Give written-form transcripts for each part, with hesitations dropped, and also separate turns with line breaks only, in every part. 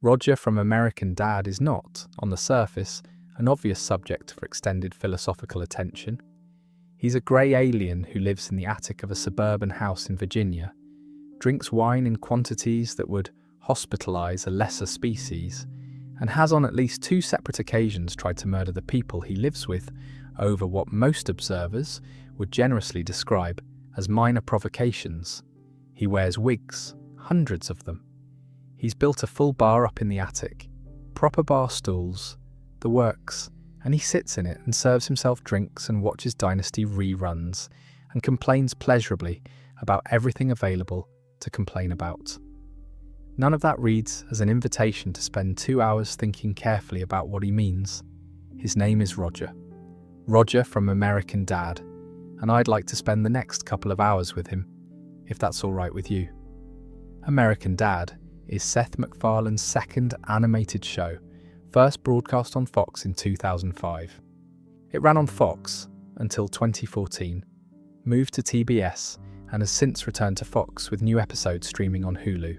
Roger from American Dad is not, on the surface, an obvious subject for extended philosophical attention. He's a grey alien who lives in the attic of a suburban house in Virginia, drinks wine in quantities that would hospitalize a lesser species, and has on at least 2 separate occasions tried to murder the people he lives with over what most observers would generously describe as minor provocations. He wears wigs, hundreds of them. He's built a full bar up in the attic, proper bar stools, the works, and he sits in it and serves himself drinks and watches Dynasty reruns and complains pleasurably about everything available to complain about. None of that reads as an invitation to spend 2 hours thinking carefully about what he means. His name is Roger. Roger from American Dad, and I'd like to spend the next couple of hours with him, if that's all right with you. American Dad is Seth MacFarlane's second animated show, first broadcast on Fox in 2005. It ran on Fox until 2014, moved to TBS, and has since returned to Fox with new episodes streaming on Hulu.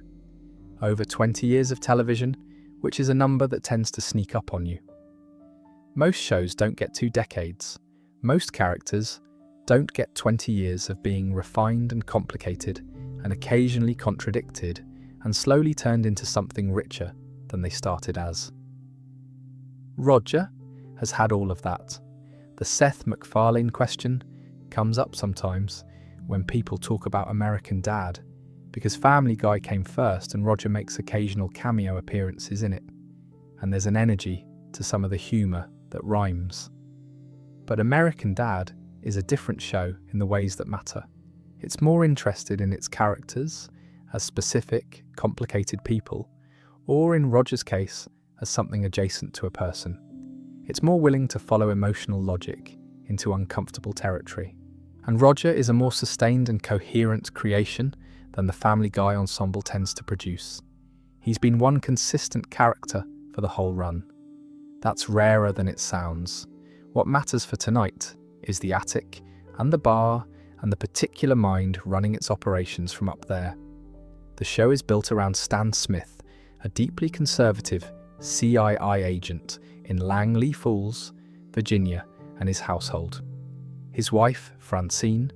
Over 20 years of television, which is a number that tends to sneak up on you. Most shows don't get 2 decades. Most characters don't get 20 years of being refined and complicated and occasionally contradicted and slowly turned into something richer than they started as. Roger has had all of that. The Seth MacFarlane question comes up sometimes when people talk about American Dad, because Family Guy came first and Roger makes occasional cameo appearances in it, and there's an energy to some of the humour that rhymes. But American Dad is a different show in the ways that matter. It's more interested in its characters as specific, complicated people, or in Roger's case, as something adjacent to a person. It's more willing to follow emotional logic into uncomfortable territory. And Roger is a more sustained and coherent creation than the Family Guy ensemble tends to produce. He's been one consistent character for the whole run. That's rarer than it sounds. What matters for tonight is the attic and the bar and the particular mind running its operations from up there. The show is built around Stan Smith, a deeply conservative CII agent in Langley Falls, Virginia, and his household. His wife, Francine,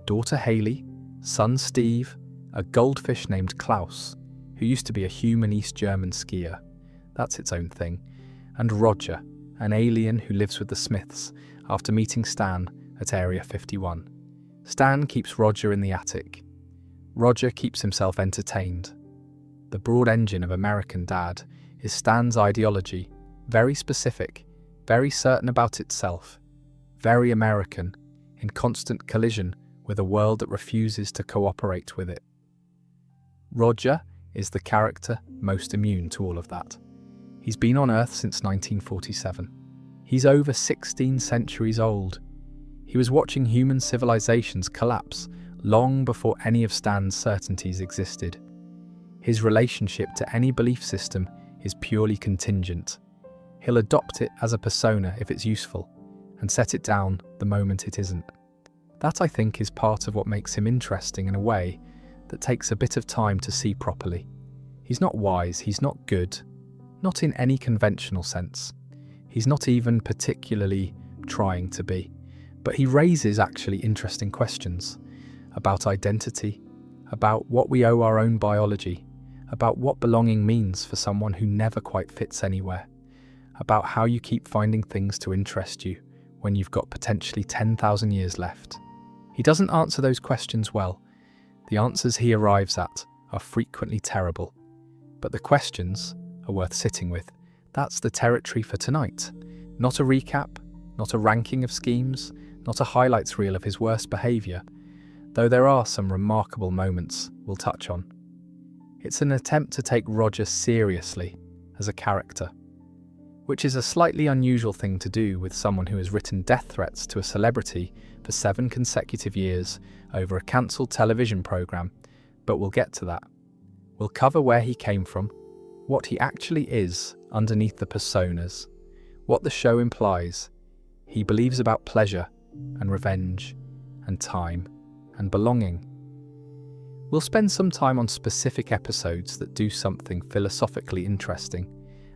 daughter Haley, son Steve, a goldfish named Klaus, who used to be a human East German skier. That's its own thing. And Roger, an alien who lives with the Smiths after meeting Stan at Area 51. Stan keeps Roger in the attic. Roger keeps himself entertained. The broad engine of American Dad is Stan's ideology, very specific, very certain about itself, very American, in constant collision with a world that refuses to cooperate with it. Roger is the character most immune to all of that. He's been on Earth since 1947. He's over 16 centuries old. He was watching human civilizations collapse long before any of Stan's certainties existed. His relationship to any belief system is purely contingent. He'll adopt it as a persona if it's useful, and set it down the moment it isn't. That, I think, is part of what makes him interesting in a way that takes a bit of time to see properly. He's not wise, he's not good, not in any conventional sense. He's not even particularly trying to be. But he raises actually interesting questions about identity, about what we owe our own biology, about what belonging means for someone who never quite fits anywhere, about how you keep finding things to interest you when you've got potentially 10,000 years left. He doesn't answer those questions well. The answers he arrives at are frequently terrible. But the questions are worth sitting with. That's the territory for tonight. Not a recap, not a ranking of schemes, not a highlights reel of his worst behaviour, though there are some remarkable moments we'll touch on. It's an attempt to take Roger seriously as a character, which is a slightly unusual thing to do with someone who has written death threats to a celebrity for 7 consecutive years over a cancelled television programme, but we'll get to that. We'll cover where he came from, what he actually is underneath the personas, what the show implies he believes about pleasure and revenge and time and belonging. We'll spend some time on specific episodes that do something philosophically interesting,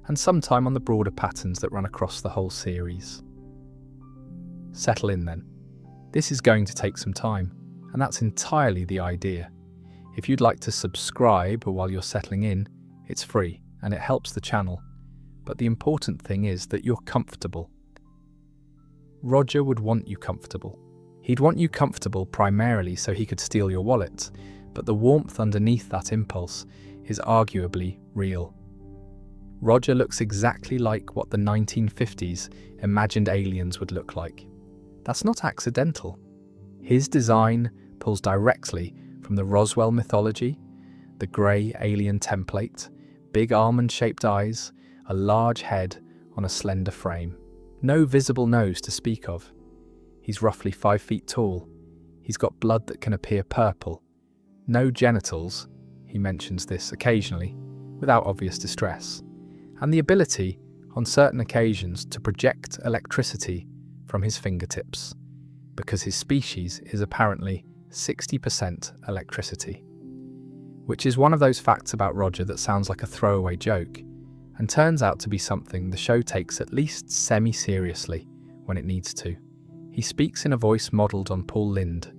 and some time on the broader patterns that run across the whole series. Settle in then. This is going to take some time, and that's entirely the idea. If you'd like to subscribe while you're settling in, it's free and it helps the channel. But the important thing is that you're comfortable. Roger would want you comfortable. He'd want you comfortable primarily so he could steal your wallet, but the warmth underneath that impulse is arguably real. Roger looks exactly like what the 1950s imagined aliens would look like. That's not accidental. His design pulls directly from the Roswell mythology, the grey alien template, big almond-shaped eyes, a large head on a slender frame. No visible nose to speak of. He's roughly 5 feet tall. He's got blood that can appear purple. No genitals, he mentions this occasionally, without obvious distress. And the ability, on certain occasions, to project electricity from his fingertips, because his species is apparently 60% electricity. Which is one of those facts about Roger that sounds like a throwaway joke, and turns out to be something the show takes at least semi-seriously when it needs to. He speaks in a voice modelled on Paul Lynde,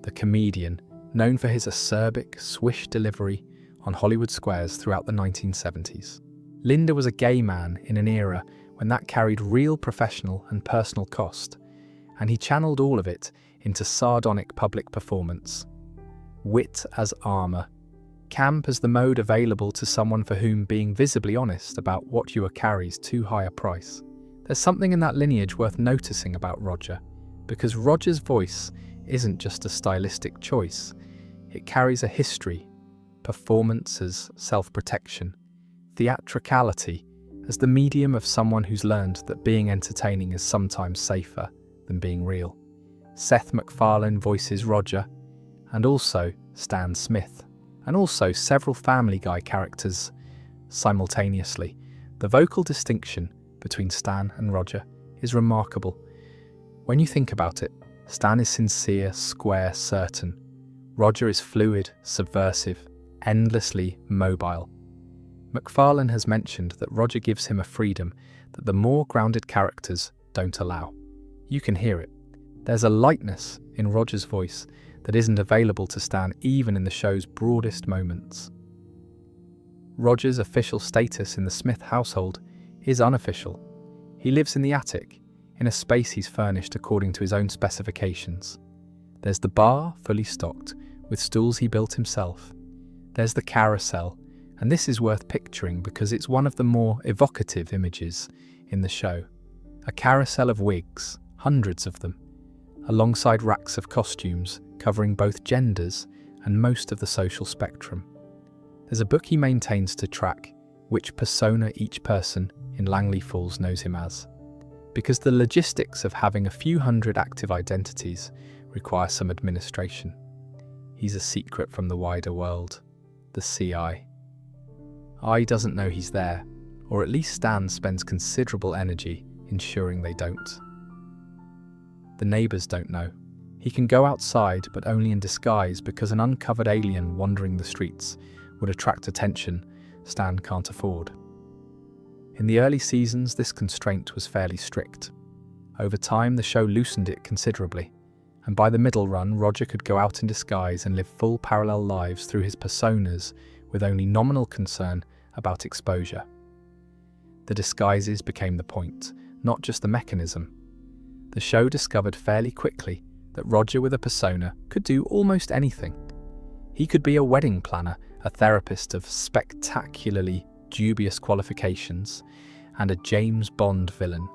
the comedian known for his acerbic, swish delivery on Hollywood squares throughout the 1970s. Lynde was a gay man in an era when that carried real professional and personal cost, and he channeled all of it into sardonic public performance. Wit as armour. Camp as the mode available to someone for whom being visibly honest about what you are carries too high a price. There's something in that lineage worth noticing about Roger, because Roger's voice isn't just a stylistic choice. It carries a history, performance as self-protection, theatricality as the medium of someone who's learned that being entertaining is sometimes safer than being real. Seth MacFarlane voices Roger, and also Stan Smith, and also several Family Guy characters simultaneously. The vocal distinction between Stan and Roger is remarkable. When you think about it, Stan is sincere, square, certain. Roger is fluid, subversive, endlessly mobile. MacFarlane has mentioned that Roger gives him a freedom that the more grounded characters don't allow. You can hear it. There's a lightness in Roger's voice that isn't available to Stan even in the show's broadest moments. Roger's official status in the Smith household is unofficial. He lives in the attic, in a space he's furnished according to his own specifications. There's the bar, fully stocked, with stools he built himself. There's the carousel, and this is worth picturing because it's one of the more evocative images in the show. A carousel of wigs, hundreds of them, alongside racks of costumes covering both genders and most of the social spectrum. There's a book he maintains to track which persona each person in Langley Falls knows him as, because the logistics of having a few hundred active identities require some administration. He's a secret from the wider world, the CI. I doesn't know he's there, or at least Stan spends considerable energy ensuring they don't. The neighbours don't know. He can go outside, but only in disguise because an uncovered alien wandering the streets would attract attention Stan can't afford. In the early seasons, this constraint was fairly strict. Over time, the show loosened it considerably, and by the middle run, Roger could go out in disguise and live full parallel lives through his personas with only nominal concern about exposure. The disguises became the point, not just the mechanism. The show discovered fairly quickly that Roger with a persona could do almost anything. He could be a wedding planner, a therapist of spectacularly dubious qualifications, and a James Bond villain.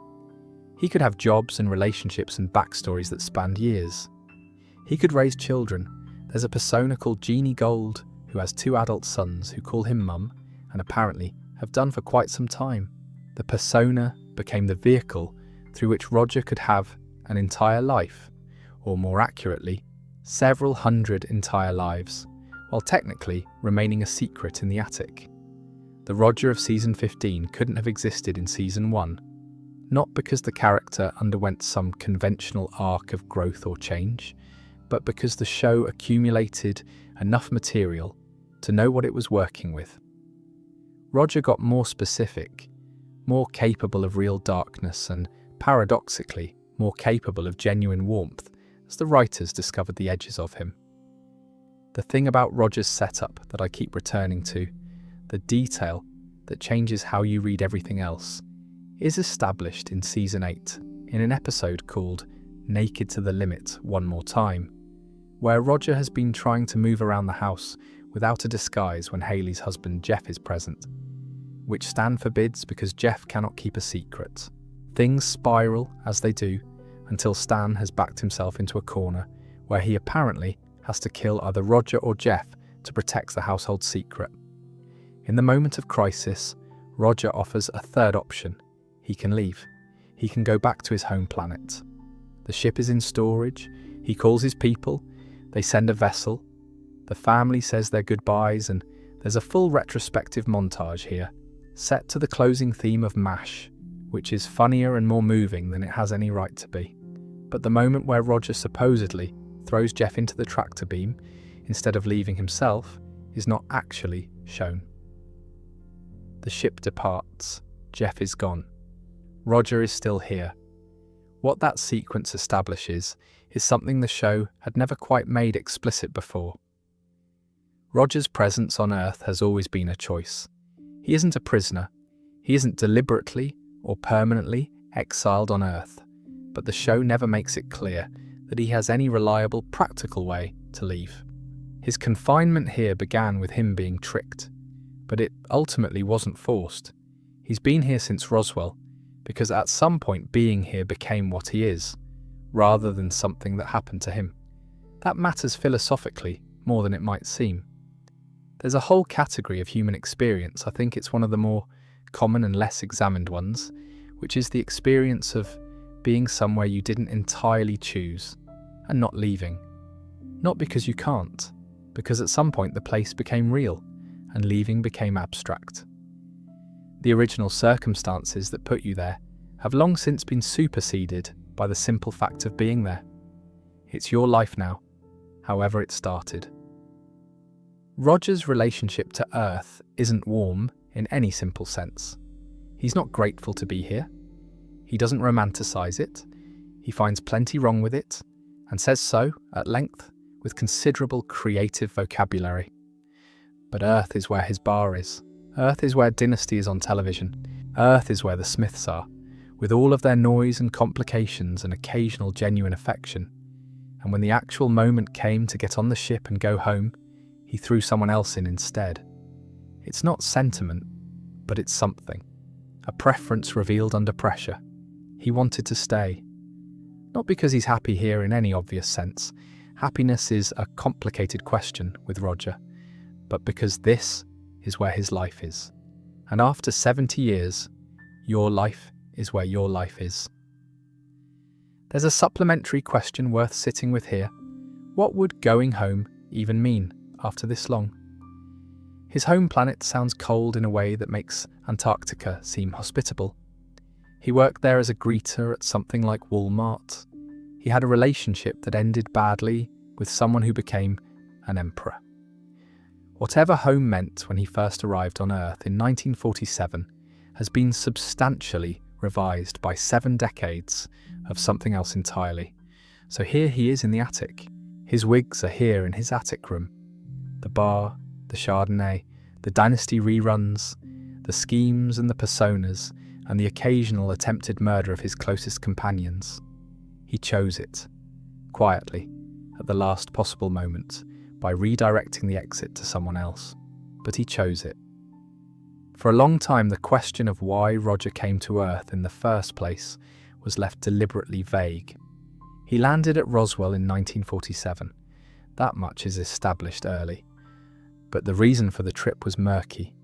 He could have jobs and relationships and backstories that spanned years. He could raise children. There's a persona called Jeannie Gold who has 2 adult sons who call him Mum and apparently have done for quite some time. The persona became the vehicle through which Roger could have an entire life, or more accurately, several hundred entire lives, while technically remaining a secret in the attic. The Roger of season 15 couldn't have existed in season 1, not because the character underwent some conventional arc of growth or change, but because the show accumulated enough material to know what it was working with. Roger got more specific, more capable of real darkness and, paradoxically, more capable of genuine warmth as the writers discovered the edges of him. The thing about Roger's setup that I keep returning to, the detail that changes how you read everything else, is established in Season 8 in an episode called Naked to the Limit One More Time, where Roger has been trying to move around the house without a disguise when Hayley's husband Jeff is present, which Stan forbids because Jeff cannot keep a secret. Things spiral as they do until Stan has backed himself into a corner where he apparently has to kill either Roger or Jeff to protect the household secret. In the moment of crisis, Roger offers a third option. He can leave. He can go back to his home planet. The ship is in storage. He calls his people. They send a vessel. The family says their goodbyes, and there's a full retrospective montage here, set to the closing theme of MASH, which is funnier and more moving than it has any right to be. But the moment where Roger supposedly throws Jeff into the tractor beam instead of leaving himself is not actually shown. The ship departs. Jeff is gone. Roger is still here. What that sequence establishes is something the show had never quite made explicit before. Roger's presence on Earth has always been a choice. He isn't a prisoner. He isn't deliberately or permanently exiled on Earth, but the show never makes it clear that he has any reliable, practical way to leave. His confinement here began with him being tricked, but it ultimately wasn't forced. He's been here since Roswell, because at some point being here became what he is, rather than something that happened to him. That matters philosophically more than it might seem. There's a whole category of human experience, I think it's one of the more common and less examined ones, which is the experience of being somewhere you didn't entirely choose, and not leaving. Not because you can't, because at some point the place became real, and leaving became abstract. The original circumstances that put you there have long since been superseded by the simple fact of being there. It's your life now, however it started. Roger's relationship to Earth isn't warm in any simple sense. He's not grateful to be here. He doesn't romanticize it. He finds plenty wrong with it, and says so, at length, with considerable creative vocabulary. But Earth is where his bar is. Earth is where Dynasty is on television. Earth is where the Smiths are, with all of their noise and complications and occasional genuine affection. And when the actual moment came to get on the ship and go home, he threw someone else in instead. It's not sentiment, but it's something. A preference revealed under pressure. He wanted to stay. Not because he's happy here in any obvious sense. Happiness is a complicated question with Roger, but because this is where his life is. And after 70 years, your life is where your life is. There's a supplementary question worth sitting with here. What would going home even mean after this long? His home planet sounds cold in a way that makes Antarctica seem hospitable. He worked there as a greeter at something like Walmart. He had a relationship that ended badly with someone who became an emperor. Whatever home meant when he first arrived on Earth in 1947 has been substantially revised by 7 decades of something else entirely. So here he is in the attic. His wigs are here in his attic room. The bar, the Chardonnay, the Dynasty reruns, the schemes and the personas, and the occasional attempted murder of his closest companions. He chose it, quietly, at the last possible moment, by redirecting the exit to someone else. But he chose it. For a long time, the question of why Roger came to Earth in the first place was left deliberately vague. He landed at Roswell in 1947. That much is established early. But the reason for the trip was murky.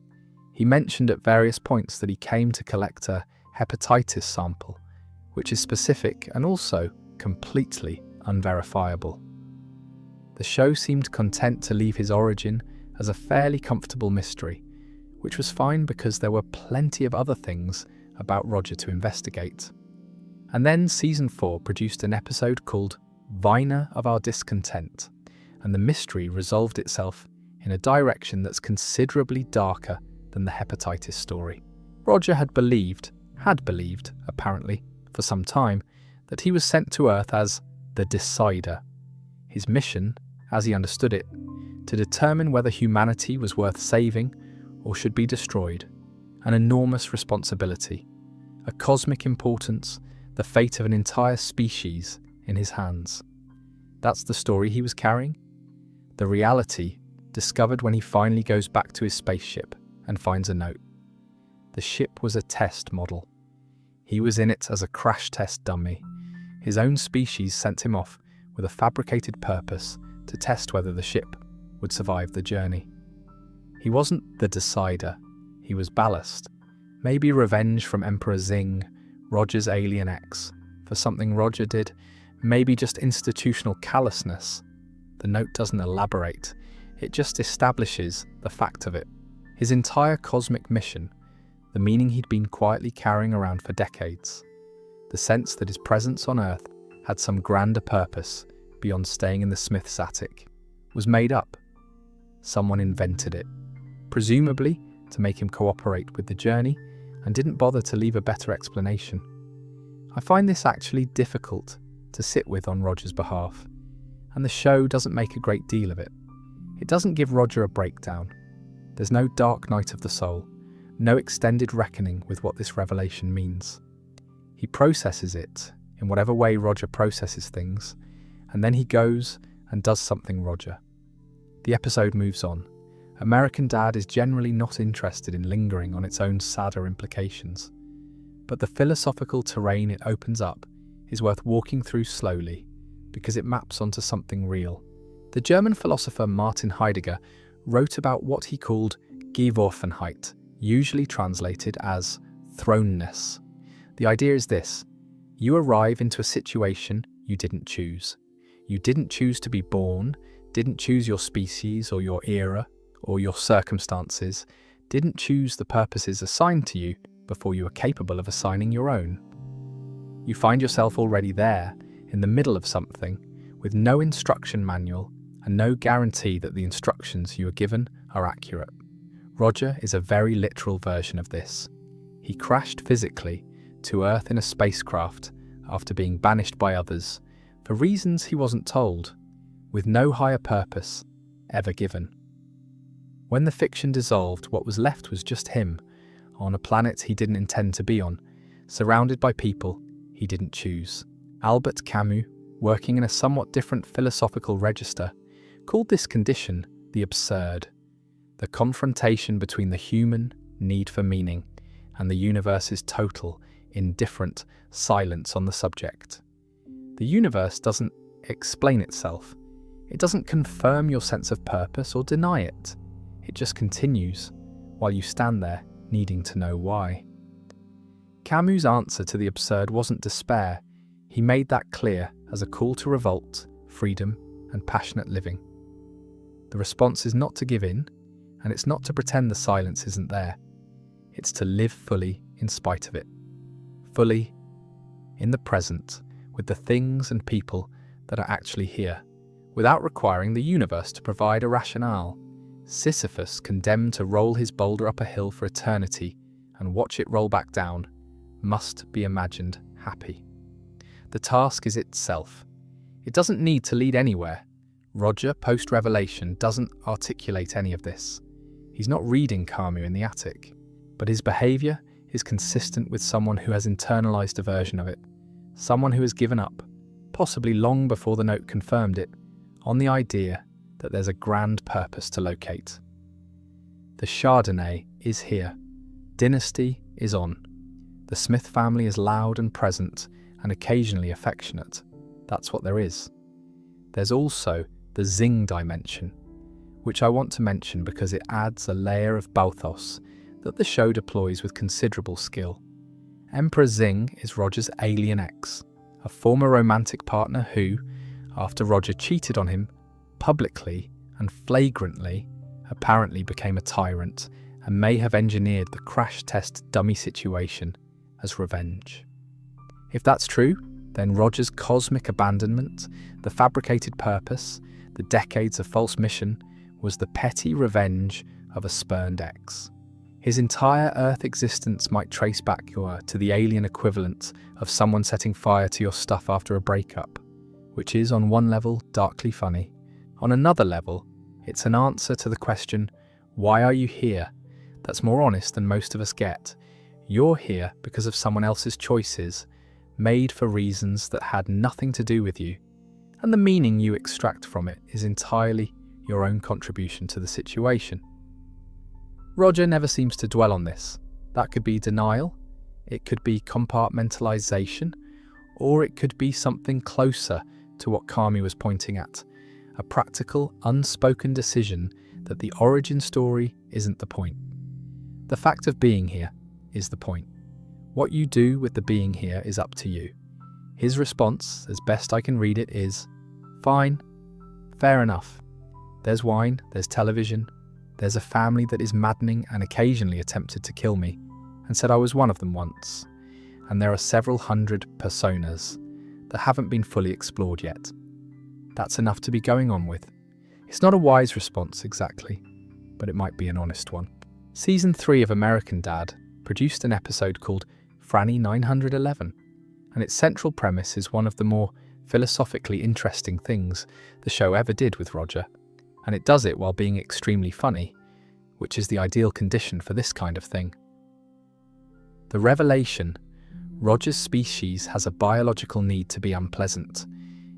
He mentioned at various points that he came to collect a hepatitis sample, which is specific and also completely unverifiable. The show seemed content to leave his origin as a fairly comfortable mystery, which was fine because there were plenty of other things about Roger to investigate. And then Season 4 produced an episode called Viner of Our Discontent, and the mystery resolved itself in a direction that's considerably darker than the hepatitis story. Roger had believed, apparently, for some time, that he was sent to Earth as the Decider. His mission, as he understood it, to determine whether humanity was worth saving or should be destroyed. An enormous responsibility, a cosmic importance, the fate of an entire species in his hands. That's the story he was carrying. The reality, discovered when he finally goes back to his spaceship and finds a note. The ship was a test model. He was in it as a crash test dummy. His own species sent him off with a fabricated purpose to test whether the ship would survive the journey. He wasn't the Decider. He was ballast. Maybe revenge from Emperor Xing, Roger's alien ex, for something Roger did. Maybe just institutional callousness. The note doesn't elaborate. It just establishes the fact of it. His entire cosmic mission, the meaning he'd been quietly carrying around for decades. The sense that his presence on Earth had some grander purpose beyond staying in the Smith's attic, was made up. Someone invented it, presumably to make him cooperate with the journey, and didn't bother to leave a better explanation. I find this actually difficult to sit with on Roger's behalf, and the show doesn't make a great deal of it. It doesn't give Roger a breakdown. There's no dark night of the soul, no extended reckoning with what this revelation means. He processes it in whatever way Roger processes things, and then he goes and does something Roger. The episode moves on. American Dad is generally not interested in lingering on its own sadder implications, but the philosophical terrain it opens up is worth walking through slowly because it maps onto something real. The German philosopher Martin Heidegger wrote about what he called Geworfenheit, usually translated as thrownness. The idea is this: you arrive into a situation you didn't choose. You didn't choose to be born, didn't choose your species or your era or your circumstances, didn't choose the purposes assigned to you before you were capable of assigning your own. You find yourself already there, in the middle of something, with no instruction manual and no guarantee that the instructions you are given are accurate. Roger is a very literal version of this. He crashed physically to Earth in a spacecraft after being banished by others, for reasons he wasn't told, with no higher purpose ever given. When the fiction dissolved, what was left was just him, on a planet he didn't intend to be on, surrounded by people he didn't choose. Albert Camus, working in a somewhat different philosophical register, called this condition the absurd, the confrontation between the human need for meaning and the universe's total, indifferent silence on the subject. The universe doesn't explain itself. It doesn't confirm your sense of purpose or deny it. It just continues, while you stand there needing to know why. Camus' answer to the absurd wasn't despair. He made that clear as a call to revolt, freedom, and passionate living. The response is not to give in, and it's not to pretend the silence isn't there. It's to live fully in spite of it. Fully in the present, with the things and people that are actually here, without requiring the universe to provide a rationale. Sisyphus, condemned to roll his boulder up a hill for eternity and watch it roll back down, must be imagined happy. The task is itself. It doesn't need to lead anywhere. Roger, post-revelation, doesn't articulate any of this. He's not reading Camus in the attic, but his behaviour is consistent with someone who has internalized a version of it, someone who has given up, possibly long before the note confirmed it, on the idea that there's a grand purpose to locate. The Chardonnay is here. Dynasty is on. The Smith family is loud and present and occasionally affectionate. That's what there is. There's also the Xing dimension, which I want to mention because it adds a layer of bathos that the show deploys with considerable skill. Emperor Xing is Roger's alien ex, a former romantic partner who, after Roger cheated on him, publicly and flagrantly, apparently became a tyrant and may have engineered the crash test dummy situation as revenge. If that's true, then Roger's cosmic abandonment, the fabricated purpose, the decades of false mission was the petty revenge of a spurned ex. His entire Earth existence might trace back to the alien equivalent of someone setting fire to your stuff after a breakup, which is, on one level, darkly funny. On another level, it's an answer to the question, why are you here? That's more honest than most of us get. You're here because of someone else's choices, made for reasons that had nothing to do with you, and the meaning you extract from it is entirely your own contribution to the situation. Roger never seems to dwell on this. That could be denial, it could be compartmentalization, or it could be something closer to what Kami was pointing at, a practical, unspoken decision that the origin story isn't the point. The fact of being here is the point. What you do with the being here is up to you. His response, as best I can read it, is, fine, fair enough. There's wine, there's television, there's a family that is maddening and occasionally attempted to kill me, and said I was one of them once. And there are several hundred personas that haven't been fully explored yet. That's enough to be going on with. It's not a wise response exactly, but it might be an honest one. Season 3 of American Dad produced an episode called Franny 911, and its central premise is one of the more philosophically interesting things the show ever did with Roger, and it does it while being extremely funny, which is the ideal condition for this kind of thing. The revelation: Roger's species has a biological need to be unpleasant.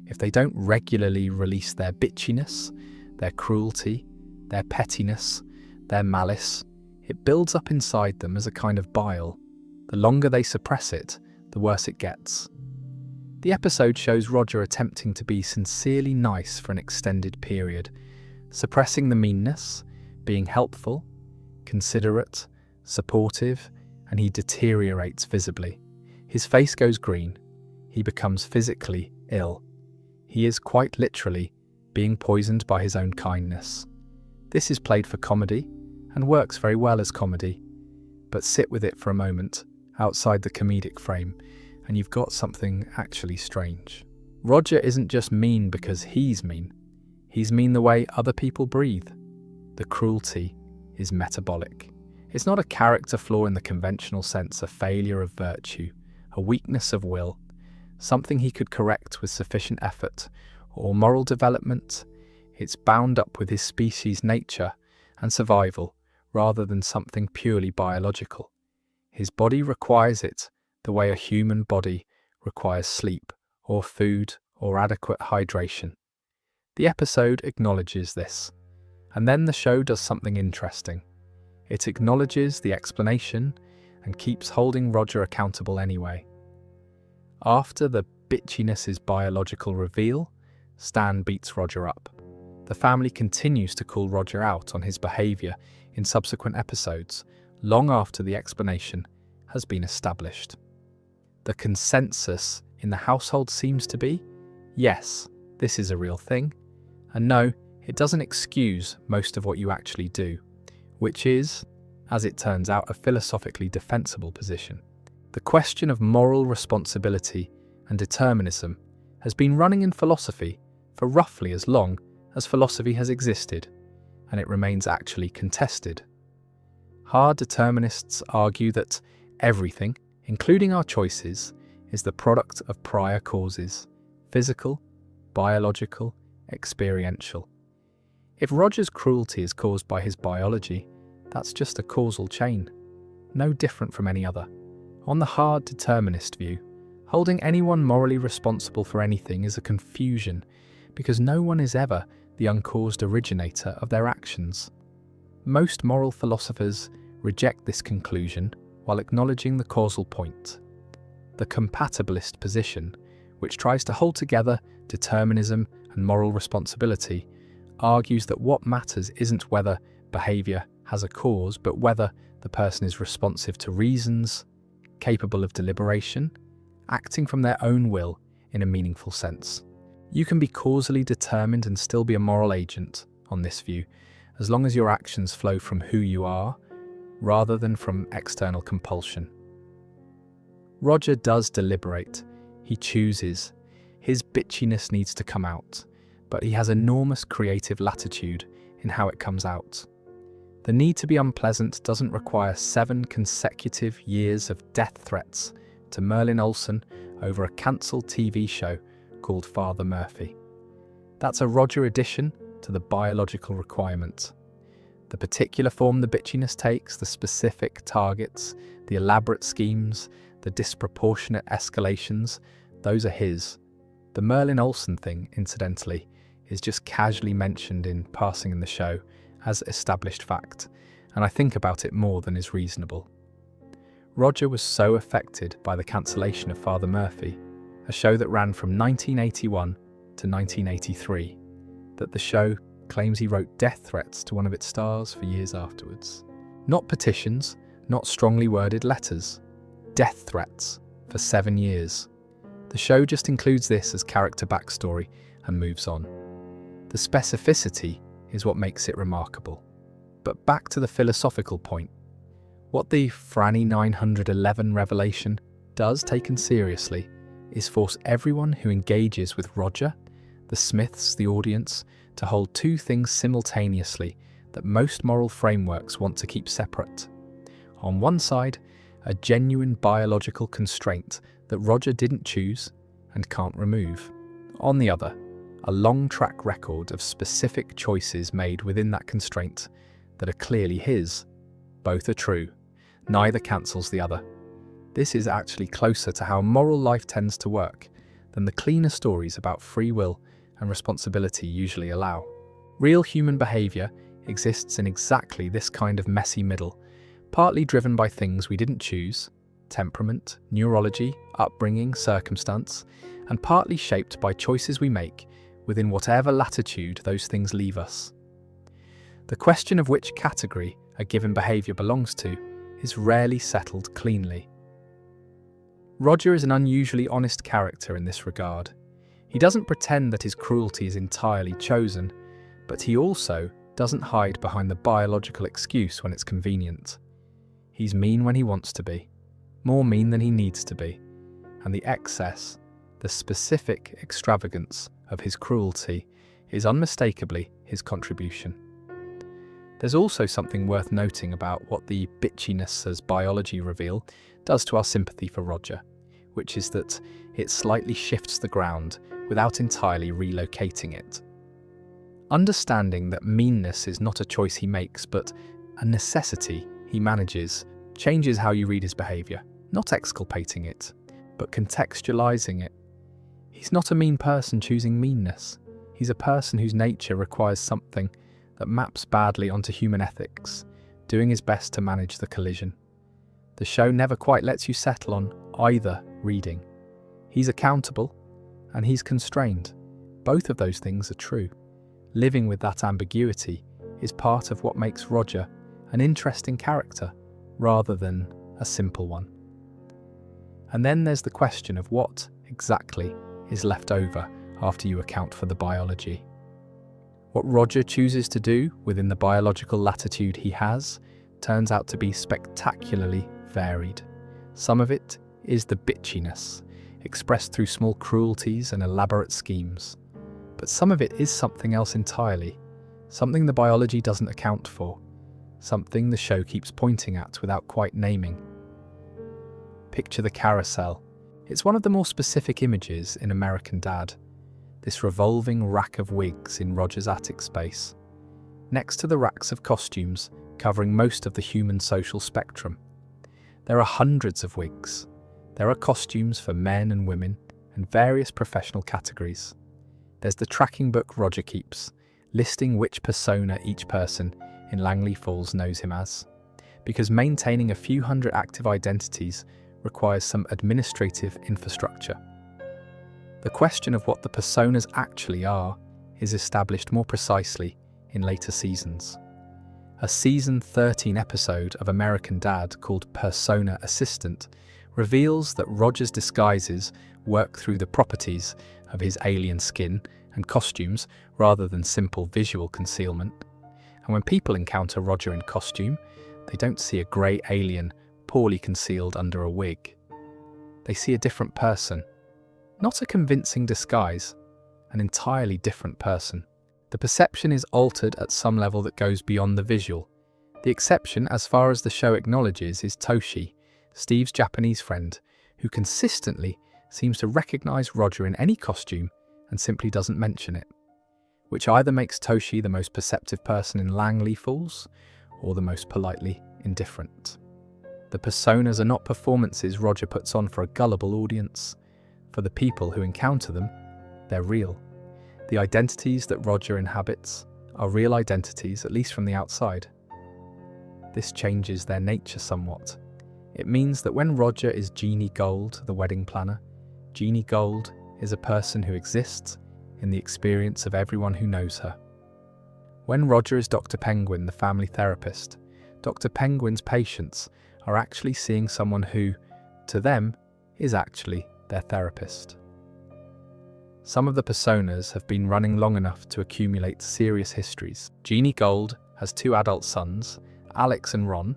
If they don't regularly release their bitchiness, their cruelty, their pettiness, their malice, it builds up inside them as a kind of bile. The longer they suppress it, the worse it gets. The episode shows Roger attempting to be sincerely nice for an extended period, suppressing the meanness, being helpful, considerate, supportive, and he deteriorates visibly. His face goes green. He becomes physically ill. He is quite literally being poisoned by his own kindness. This is played for comedy and works very well as comedy, but sit with it for a moment outside the comedic frame and you've got something actually strange. Roger isn't just mean because he's mean. He's mean the way other people breathe. The cruelty is metabolic. It's not a character flaw in the conventional sense, a failure of virtue, a weakness of will, something he could correct with sufficient effort, or moral development. It's bound up with his species' nature and survival rather than something purely biological. His body requires it the way a human body requires sleep, or food, or adequate hydration. The episode acknowledges this, and then the show does something interesting. It acknowledges the explanation and keeps holding Roger accountable anyway. After the bitchiness is biological reveal, Stan beats Roger up. The family continues to call Roger out on his behaviour in subsequent episodes, long after the explanation has been established. The consensus in the household seems to be, yes, this is a real thing, and no, it doesn't excuse most of what you actually do, which is, as it turns out, a philosophically defensible position. The question of moral responsibility and determinism has been running in philosophy for roughly as long as philosophy has existed, and it remains actually contested. Hard determinists argue that everything, including our choices, is the product of prior causes: physical, biological, experiential. If Roger's cruelty is caused by his biology, that's just a causal chain, no different from any other. On the hard determinist view, holding anyone morally responsible for anything is a confusion, because no one is ever the uncaused originator of their actions. Most moral philosophers reject this conclusion while acknowledging the causal point. The compatibilist position, which tries to hold together determinism and moral responsibility, argues that what matters isn't whether behaviour has a cause, but whether the person is responsive to reasons, capable of deliberation, acting from their own will in a meaningful sense. You can be causally determined and still be a moral agent, on this view, as long as your actions flow from who you are, rather than from external compulsion. Roger does deliberate. He chooses. His bitchiness needs to come out. but he has enormous creative latitude in how it comes out. The need to be unpleasant doesn't require 7 consecutive years of death threats to Merlin Olsen over a cancelled TV show called Father Murphy. That's a Roger addition to the biological requirement. The particular form the bitchiness takes, the specific targets, the elaborate schemes, the disproportionate escalations, those are his. The Merlin Olsen thing, incidentally, is just casually mentioned in passing in the show as established fact, and I think about it more than is reasonable. Roger was so affected by the cancellation of Father Murphy, a show that ran from 1981 to 1983, that the show claims he wrote death threats to one of its stars for years afterwards. Not petitions, not strongly worded letters. Death threats for 7 years. The show just includes this as character backstory and moves on. The specificity is what makes it remarkable. But back to the philosophical point. What the Franny 911 revelation does, taken seriously, is force everyone who engages with Roger, the Smiths, the audience, to hold 2 things simultaneously that most moral frameworks want to keep separate. On one side, a genuine biological constraint that Roger didn't choose and can't remove. On the other, a long track record of specific choices made within that constraint that are clearly his. Both are true. Neither cancels the other. This is actually closer to how moral life tends to work than the cleaner stories about free will and responsibility usually allow. Real human behaviour exists in exactly this kind of messy middle, partly driven by things we didn't choose, temperament, neurology, upbringing, circumstance, and partly shaped by choices we make within whatever latitude those things leave us. The question of which category a given behaviour belongs to is rarely settled cleanly. Roger is an unusually honest character in this regard. He doesn't pretend that his cruelty is entirely chosen, but he also doesn't hide behind the biological excuse when it's convenient. He's mean when he wants to be, more mean than he needs to be, and the excess, the specific extravagance of his cruelty is unmistakably his contribution. There's also something worth noting about what the bitchiness as biology reveal does to our sympathy for Roger, which is that it slightly shifts the ground without entirely relocating it. Understanding that meanness is not a choice he makes, but a necessity he manages, changes how you read his behaviour, not exculpating it, but contextualising it. He's not a mean person choosing meanness. He's a person whose nature requires something that maps badly onto human ethics, doing his best to manage the collision. The show never quite lets you settle on either reading. He's accountable, and he's constrained. Both of those things are true. Living with that ambiguity is part of what makes Roger an interesting character, rather than a simple one. And then there's the question of what, exactly, is left over after you account for the biology. What Roger chooses to do within the biological latitude he has turns out to be spectacularly varied. Some of it is the bitchiness, expressed through small cruelties and elaborate schemes. But some of it is something else entirely, something the biology doesn't account for, something the show keeps pointing at without quite naming. Picture the carousel. It's one of the more specific images in American Dad, this revolving rack of wigs in Roger's attic space, next to the racks of costumes covering most of the human social spectrum. There are hundreds of wigs. There are costumes for men and women and various professional categories. There's the tracking book Roger keeps, listing which persona each person in Langley Falls knows him as, because maintaining a few hundred active identities requires some administrative infrastructure. The question of what the personas actually are is established more precisely in later seasons. A season 13 episode of American Dad called Persona Assistant reveals that Roger's disguises work through the properties of his alien skin and costumes rather than simple visual concealment. And when people encounter Roger in costume, they don't see a grey alien poorly concealed under a wig. They see a different person, not a convincing disguise, an entirely different person. The perception is altered at some level that goes beyond the visual. The exception, as far as the show acknowledges, is Toshi, Steve's Japanese friend, who consistently seems to recognize Roger in any costume and simply doesn't mention it, which either makes Toshi the most perceptive person in Langley Falls or the most politely indifferent. The personas are not performances Roger puts on for a gullible audience. For the people who encounter them, they're real. The identities that Roger inhabits are real identities, at least from the outside. This changes their nature somewhat. It means that when Roger is Jeannie Gold, the wedding planner, Jeannie Gold is a person who exists in the experience of everyone who knows her. When Roger is Dr. Penguin, the family therapist, Dr. Penguin's patients are actually seeing someone who, to them, is actually their therapist. Some of the personas have been running long enough to accumulate serious histories. Jeannie Gold has 2 adult sons, Alex and Ron,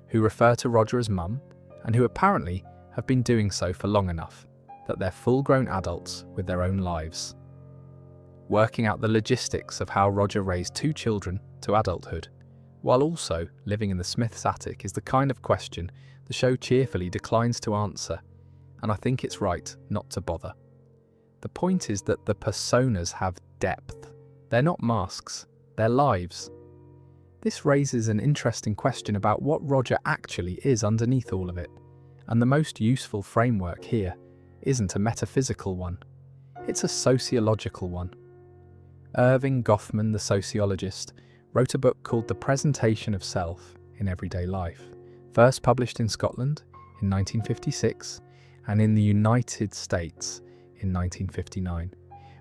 who refer to Roger as Mum, and who apparently have been doing so for long enough that they're full-grown adults with their own lives. Working out the logistics of how Roger raised 2 children to adulthood, while also living in the Smiths' attic, is the kind of question the show cheerfully declines to answer, and I think it's right not to bother. The point is that the personas have depth. They're not masks, they're lives. This raises an interesting question about what Roger actually is underneath all of it, and the most useful framework here isn't a metaphysical one, it's a sociological one. Irving Goffman, the sociologist, wrote a book called The Presentation of Self in Everyday Life, first published in Scotland in 1956 and in the United States in 1959,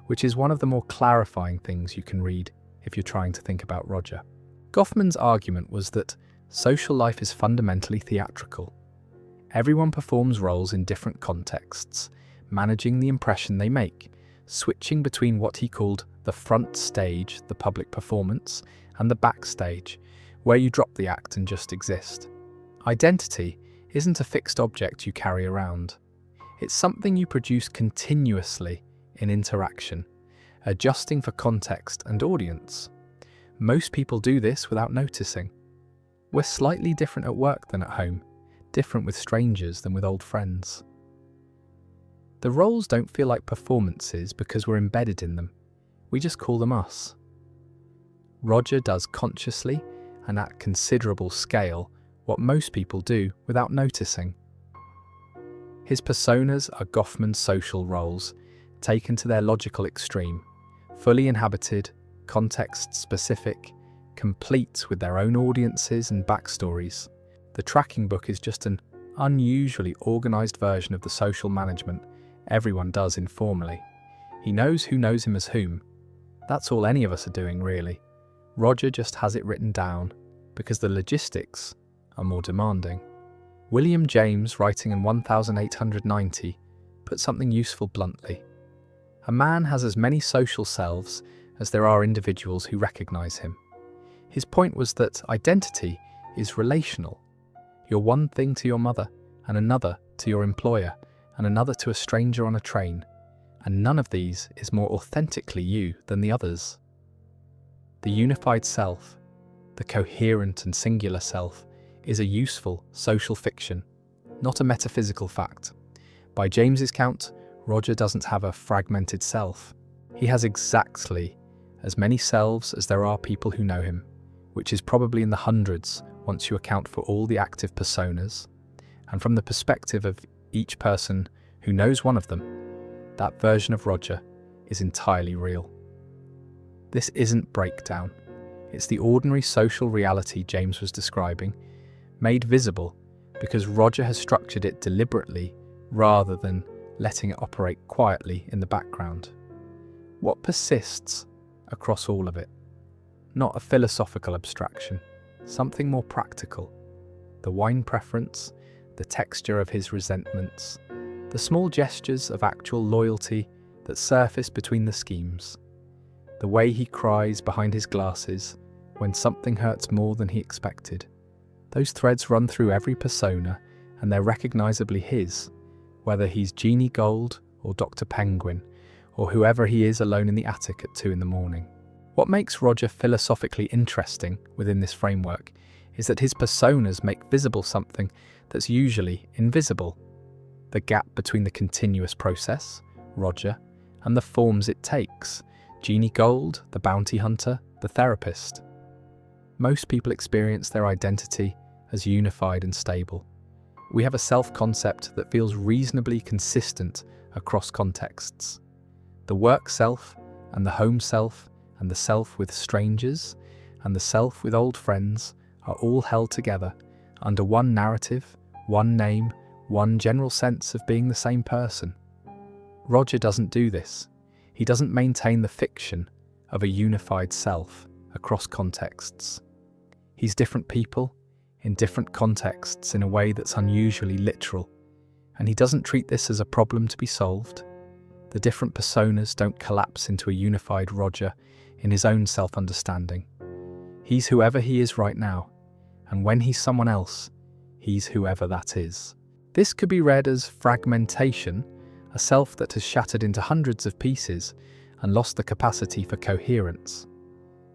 which is one of the more clarifying things you can read if you're trying to think about Roger. Goffman's argument was that social life is fundamentally theatrical. Everyone performs roles in different contexts, managing the impression they make, switching between what he called the front stage, the public performance, and the backstage, where you drop the act and just exist. Identity isn't a fixed object you carry around. It's something you produce continuously in interaction, adjusting for context and audience. Most people do this without noticing. We're slightly different at work than at home, different with strangers than with old friends. The roles don't feel like performances because we're embedded in them. We just call them us. Roger does consciously and at considerable scale what most people do without noticing. His personas are Goffman's social roles, taken to their logical extreme, fully inhabited, context-specific, complete with their own audiences and backstories. The tracking book is just an unusually organised version of the social management everyone does informally. He knows who knows him as whom. That's all any of us are doing, really. Roger just has it written down because the logistics are more demanding. William James, writing in 1890, put something useful bluntly. A man has as many social selves as there are individuals who recognise him. His point was that identity is relational. You're one thing to your mother, and another to your employer, and another to a stranger on a train, and none of these is more authentically you than the others. The unified self, the coherent and singular self, is a useful social fiction, not a metaphysical fact. By James's count, Roger doesn't have a fragmented self. He has exactly as many selves as there are people who know him, which is probably in the hundreds once you account for all the active personas, and from the perspective of each person who knows one of them, that version of Roger is entirely real. This isn't breakdown. It's the ordinary social reality James was describing, made visible because Roger has structured it deliberately rather than letting it operate quietly in the background. What persists across all of it? Not a philosophical abstraction, something more practical. The wine preference, the texture of his resentments, the small gestures of actual loyalty that surface between the schemes, the way he cries behind his glasses when something hurts more than he expected. Those threads run through every persona and they're recognisably his, whether he's Jeannie Gold or Dr. Penguin or whoever he is alone in the attic at 2 in the morning. What makes Roger philosophically interesting within this framework is that his personas make visible something that's usually invisible. The gap between the continuous process, Roger, and the forms it takes, Jeannie Gold, the bounty hunter, the therapist. Most people experience their identity as unified and stable. We have a self-concept that feels reasonably consistent across contexts. The work self, and the home self, and the self with strangers, and the self with old friends are all held together under one narrative, one name, one general sense of being the same person. Roger doesn't do this. He doesn't maintain the fiction of a unified self across contexts. He's different people in different contexts in a way that's unusually literal, and he doesn't treat this as a problem to be solved. The different personas don't collapse into a unified Roger in his own self-understanding. He's whoever he is right now, and when he's someone else, he's whoever that is. This could be read as fragmentation, a self that has shattered into hundreds of pieces and lost the capacity for coherence.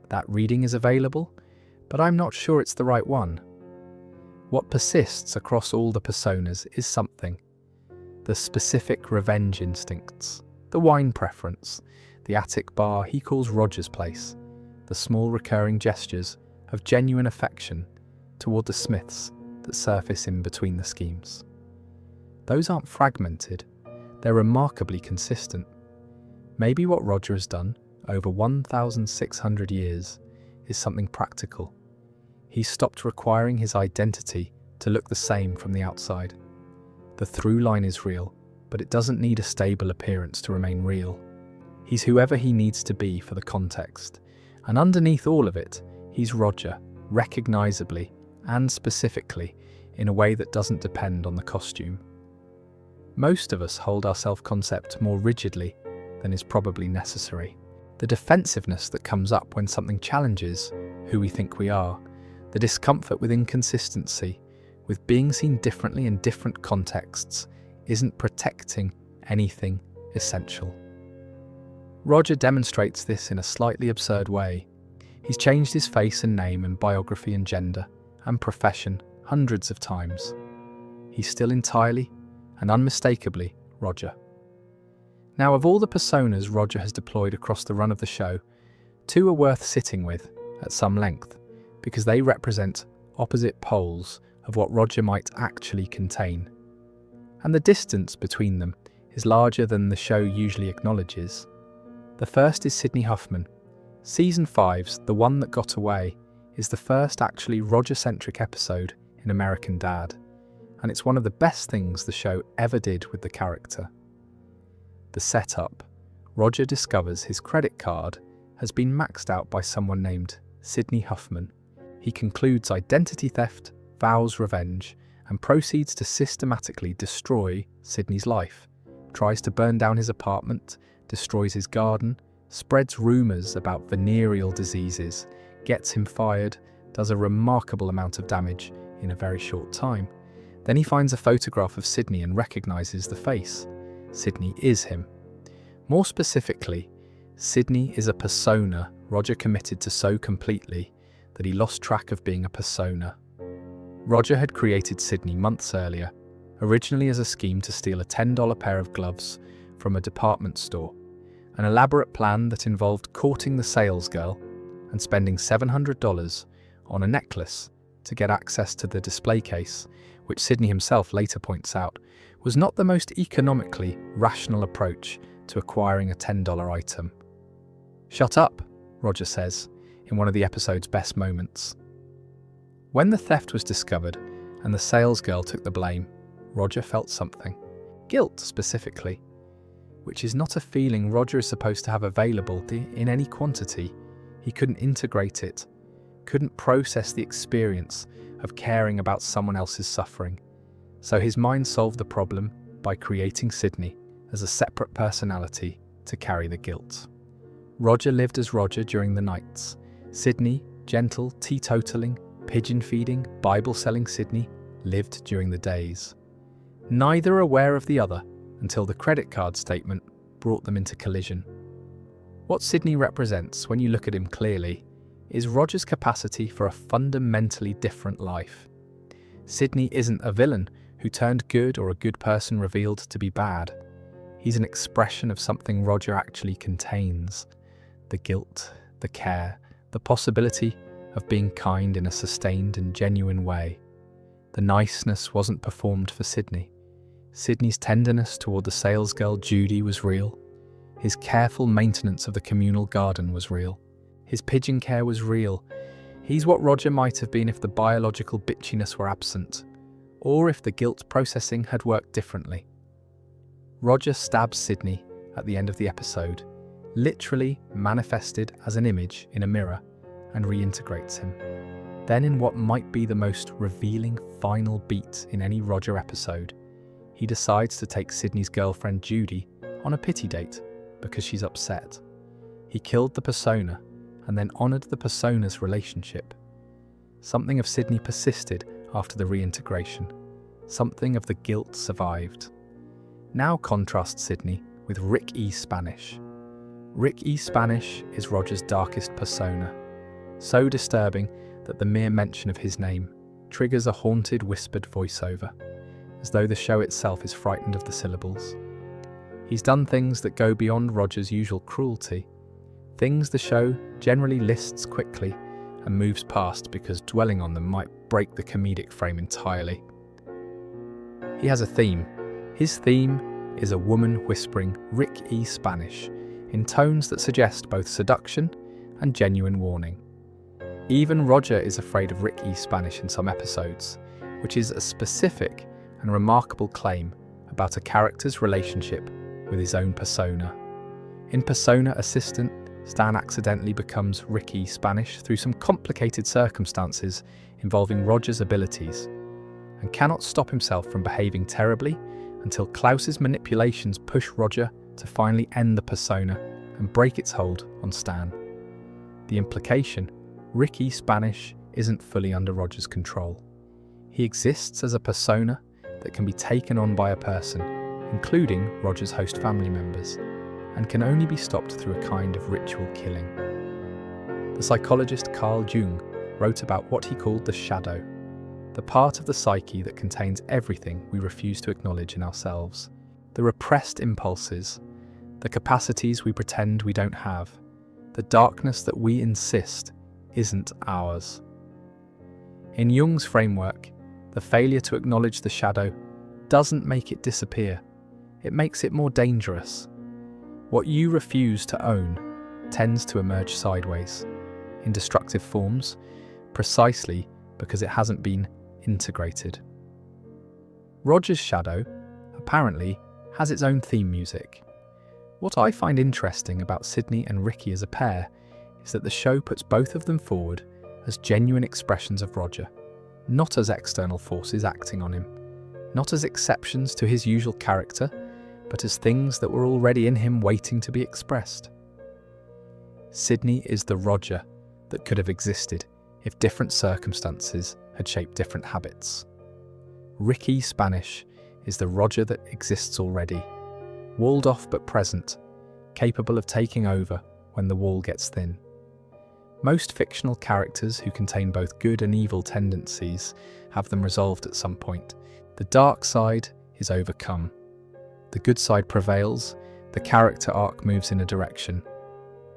That reading is available, but I'm not sure it's the right one. What persists across all the personas is something. The specific revenge instincts, the wine preference, the attic bar he calls Roger's place, the small recurring gestures of genuine affection toward the Smiths that surface in between the schemes. Those aren't fragmented, they're remarkably consistent. Maybe what Roger has done over 1,600 years is something practical. He's stopped requiring his identity to look the same from the outside. The through line is real, but it doesn't need a stable appearance to remain real. He's whoever he needs to be for the context, and underneath all of it, he's Roger, recognizably and specifically, in a way that doesn't depend on the costume. Most of us hold our self-concept more rigidly than is probably necessary. The defensiveness that comes up when something challenges who we think we are, the discomfort with inconsistency, with being seen differently in different contexts, isn't protecting anything essential. Roger demonstrates this in a slightly absurd way. He's changed his face and name and biography and gender and profession hundreds of times. He's still entirely and unmistakably Roger. Now, of all the personas Roger has deployed across the run of the show, 2 are worth sitting with at some length because they represent opposite poles of what Roger might actually contain. And the distance between them is larger than the show usually acknowledges. The first is Sydney Huffman. Season 5's The One That Got Away is the first actually Roger-centric episode in American Dad, and it's one of the best things the show ever did with the character. The setup: Roger discovers his credit card has been maxed out by someone named Sydney Huffman. He concludes identity theft, vows revenge, and proceeds to systematically destroy Sydney's life, tries to burn down his apartment, destroys his garden, spreads rumours about venereal diseases, gets him fired, does a remarkable amount of damage in a very short time. Then he finds a photograph of Sydney and recognises the face. Sydney is him. More specifically, Sydney is a persona Roger committed to so completely that he lost track of being a persona. Roger had created Sydney months earlier, originally as a scheme to steal a $10 pair of gloves from a department store, an elaborate plan that involved courting the salesgirl and spending $700 on a necklace to get access to the display case, which Sydney himself later points out was not the most economically rational approach to acquiring a $10 item. "Shut up," Roger says in one of the episode's best moments. When the theft was discovered and the salesgirl took the blame, Roger felt something. Guilt, specifically, which is not a feeling Roger is supposed to have available in any quantity. He couldn't integrate it, couldn't process the experience of caring about someone else's suffering. So his mind solved the problem by creating Sydney as a separate personality to carry the guilt. Roger lived as Roger during the nights. Sydney, gentle, teetotaling, pigeon-feeding, Bible-selling Sydney, lived during the days. Neither aware of the other until the credit card statement brought them into collision. What Sydney represents, when you look at him clearly, is Roger's capacity for a fundamentally different life. Sydney isn't a villain who turned good or a good person revealed to be bad. He's an expression of something Roger actually contains: the guilt, the care, the possibility of being kind in a sustained and genuine way. The niceness wasn't performed for Sydney. Sydney's tenderness toward the salesgirl Judy was real. His careful maintenance of the communal garden was real. His pigeon care was real. He's what Roger might have been if the biological bitchiness were absent, or if the guilt processing had worked differently. Roger stabs Sydney at the end of the episode, literally manifested as an image in a mirror, and reintegrates him. Then, in what might be the most revealing final beat in any Roger episode, he decides to take Sydney's girlfriend Judy on a pity date because she's upset. He killed the persona and then honoured the persona's relationship. Something of Sydney persisted after the reintegration. Something of the guilt survived. Now contrast Sydney with Rick E. Spanish. Rick E. Spanish is Roger's darkest persona, so disturbing that the mere mention of his name triggers a haunted whispered voiceover, as though the show itself is frightened of the syllables. He's done things that go beyond Roger's usual cruelty, things the show generally lists quickly and moves past because dwelling on them might break the comedic frame entirely. He has a theme. His theme is a woman whispering Rick E. Spanish in tones that suggest both seduction and genuine warning. Even Roger is afraid of Rick E. Spanish in some episodes, which is a specific and remarkable claim about a character's relationship with his own persona. In Persona Assistant, Stan accidentally becomes Rick E. Spanish through some complicated circumstances involving Roger's abilities, and cannot stop himself from behaving terribly until Klaus's manipulations push Roger to finally end the persona and break its hold on Stan. The implication: Rick E. Spanish isn't fully under Roger's control. He exists as a persona that can be taken on by a person, including Roger's host family members, and can only be stopped through a kind of ritual killing. The psychologist Carl Jung wrote about what he called the shadow, the part of the psyche that contains everything we refuse to acknowledge in ourselves, the repressed impulses, the capacities we pretend we don't have, the darkness that we insist isn't ours. In Jung's framework, the failure to acknowledge the shadow doesn't make it disappear, it makes it more dangerous. What you refuse to own tends to emerge sideways, in destructive forms, precisely because it hasn't been integrated. Roger's shadow, apparently, has its own theme music. What I find interesting about Sydney and Ricky as a pair is that the show puts both of them forward as genuine expressions of Roger, not as external forces acting on him, not as exceptions to his usual character, but as things that were already in him waiting to be expressed. Sydney is the Roger that could have existed if different circumstances had shaped different habits. Ricky Spanish is the Roger that exists already, walled off but present, capable of taking over when the wall gets thin. Most fictional characters who contain both good and evil tendencies have them resolved at some point. The dark side is overcome. The good side prevails, the character arc moves in a direction.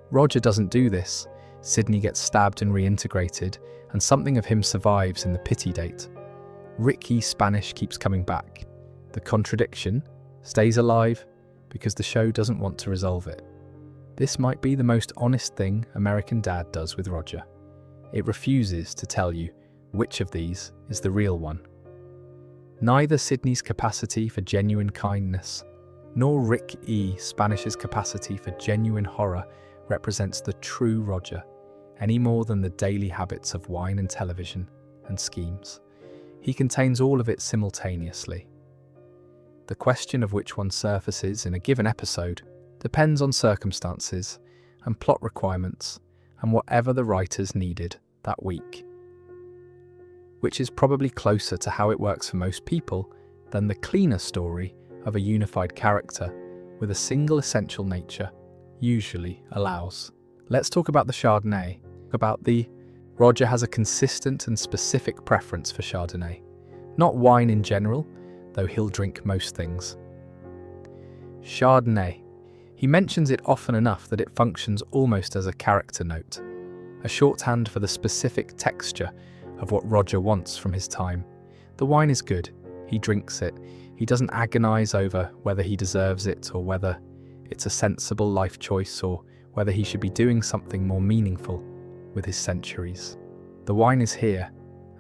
Roger doesn't do this. Sydney gets stabbed and reintegrated, and something of him survives in the pity date. Ricky Spanish keeps coming back. The contradiction stays alive because the show doesn't want to resolve it. This might be the most honest thing American Dad does with Roger. It refuses to tell you which of these is the real one. Neither Sydney's capacity for genuine kindness, nor Rick E. Spanish's capacity for genuine horror represents the true Roger, any more than the daily habits of wine and television and schemes. He contains all of it simultaneously. The question of which one surfaces in a given episode depends on circumstances and plot requirements and whatever the writers needed that week, which is probably closer to how it works for most people than the cleaner story of a unified character with a single essential nature usually allows. Let's talk about the Chardonnay. Roger has a consistent and specific preference for Chardonnay. Not wine in general, though he'll drink most things. Chardonnay. He mentions it often enough that it functions almost as a character note, a shorthand for the specific texture of what Roger wants from his time. The wine is good, he drinks it, he doesn't agonize over whether he deserves it or whether it's a sensible life choice or whether he should be doing something more meaningful with his centuries. The wine is here,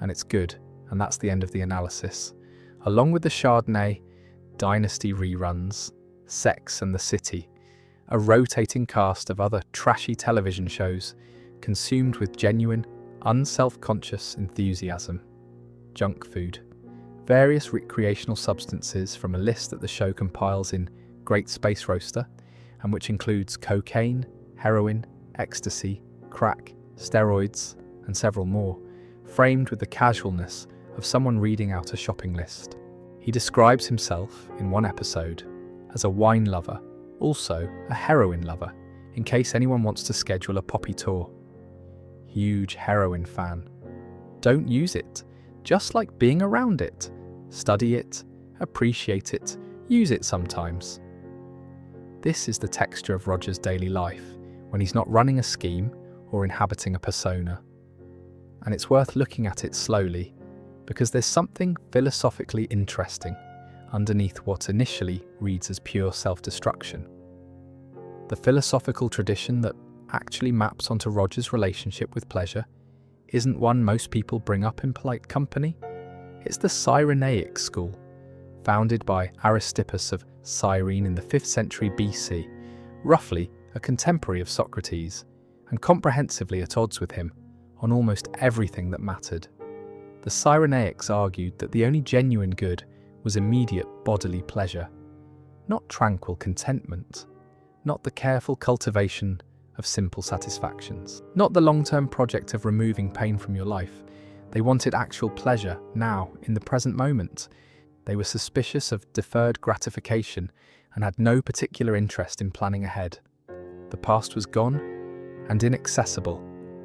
and it's good, and that's the end of the analysis. Along with the Chardonnay, Dynasty reruns, Sex and the City, a rotating cast of other trashy television shows consumed with genuine, unself-conscious enthusiasm. Junk food. Various recreational substances from a list that the show compiles in Great Space Roaster, and which includes cocaine, heroin, ecstasy, crack, steroids, and several more, framed with the casualness of someone reading out a shopping list. He describes himself, in one episode, as a wine lover, also a heroin lover, in case anyone wants to schedule a poppy tour. Huge heroin fan. Don't use it, just like being around it. Study it, appreciate it, use it sometimes. This is the texture of Roger's daily life when he's not running a scheme or inhabiting a persona. And it's worth looking at it slowly, because there's something philosophically interesting underneath what initially reads as pure self-destruction. The philosophical tradition that actually maps onto Roger's relationship with pleasure isn't one most people bring up in polite company. It's the Cyrenaic school, founded by Aristippus of Cyrene in the 5th century BC, roughly a contemporary of Socrates, and comprehensively at odds with him on almost everything that mattered. The Cyrenaics argued that the only genuine good was immediate bodily pleasure, not tranquil contentment, not the careful cultivation of simple satisfactions, not the long-term project of removing pain from your life. They wanted actual pleasure now, in the present moment. They were suspicious of deferred gratification and had no particular interest in planning ahead. The past was gone and inaccessible.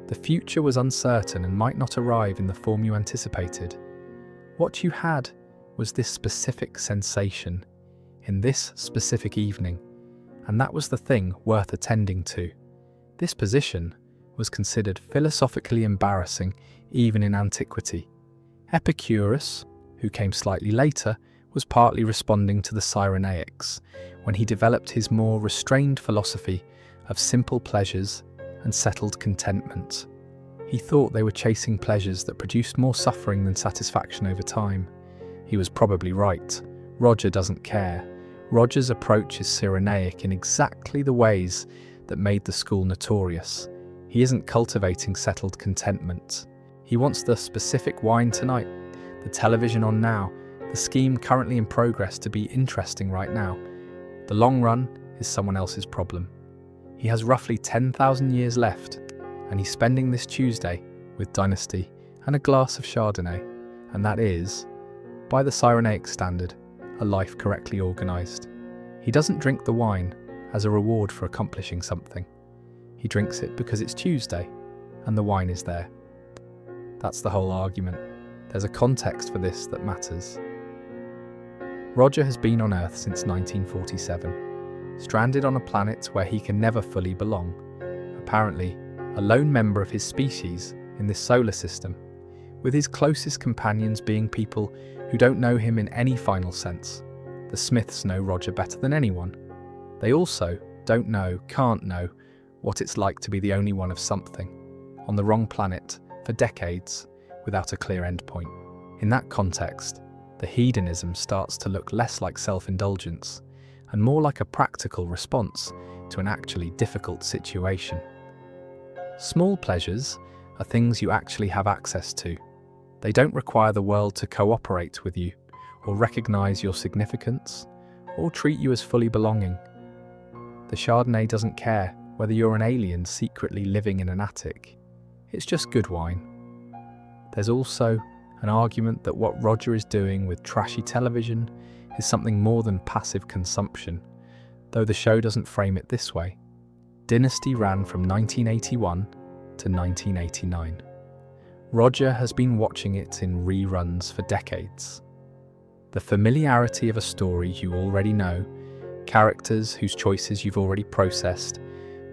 The future was uncertain and might not arrive in the form you anticipated. What you had was this specific sensation, in this specific evening, and that was the thing worth attending to. This position was considered philosophically embarrassing even in antiquity. Epicurus, who came slightly later, was partly responding to the Cyrenaics when he developed his more restrained philosophy of simple pleasures and settled contentment. He thought they were chasing pleasures that produced more suffering than satisfaction over time. He was probably right. Roger doesn't care. Roger's approach is Cyrenaic in exactly the ways that made the school notorious. He isn't cultivating settled contentment. He wants the specific wine tonight, the television on now, the scheme currently in progress to be interesting right now. The long run is someone else's problem. He has roughly 10,000 years left, and he's spending this Tuesday with Dynasty and a glass of Chardonnay, and that is, by the Cyrenaic standard, a life correctly organised. He doesn't drink the wine as a reward for accomplishing something. He drinks it because it's Tuesday, and the wine is there. That's the whole argument. There's a context for this that matters. Roger has been on Earth since 1947, stranded on a planet where he can never fully belong, apparently a lone member of his species in this solar system, with his closest companions being people who don't know him in any final sense. The Smiths know Roger better than anyone. They also can't know what it's like to be the only one of something, on the wrong planet, for decades, without a clear endpoint. In that context, the hedonism starts to look less like self-indulgence and more like a practical response to an actually difficult situation. Small pleasures are things you actually have access to. They don't require the world to cooperate with you, or recognize your significance, or treat you as fully belonging. The Chardonnay doesn't care whether you're an alien secretly living in an attic. It's just good wine. There's also an argument that what Roger is doing with trashy television is something more than passive consumption. though the show doesn't frame it this way. Dynasty ran from 1981 to 1989. Roger has been watching it in reruns for decades. The familiarity of a story you already know, characters whose choices you've already processed,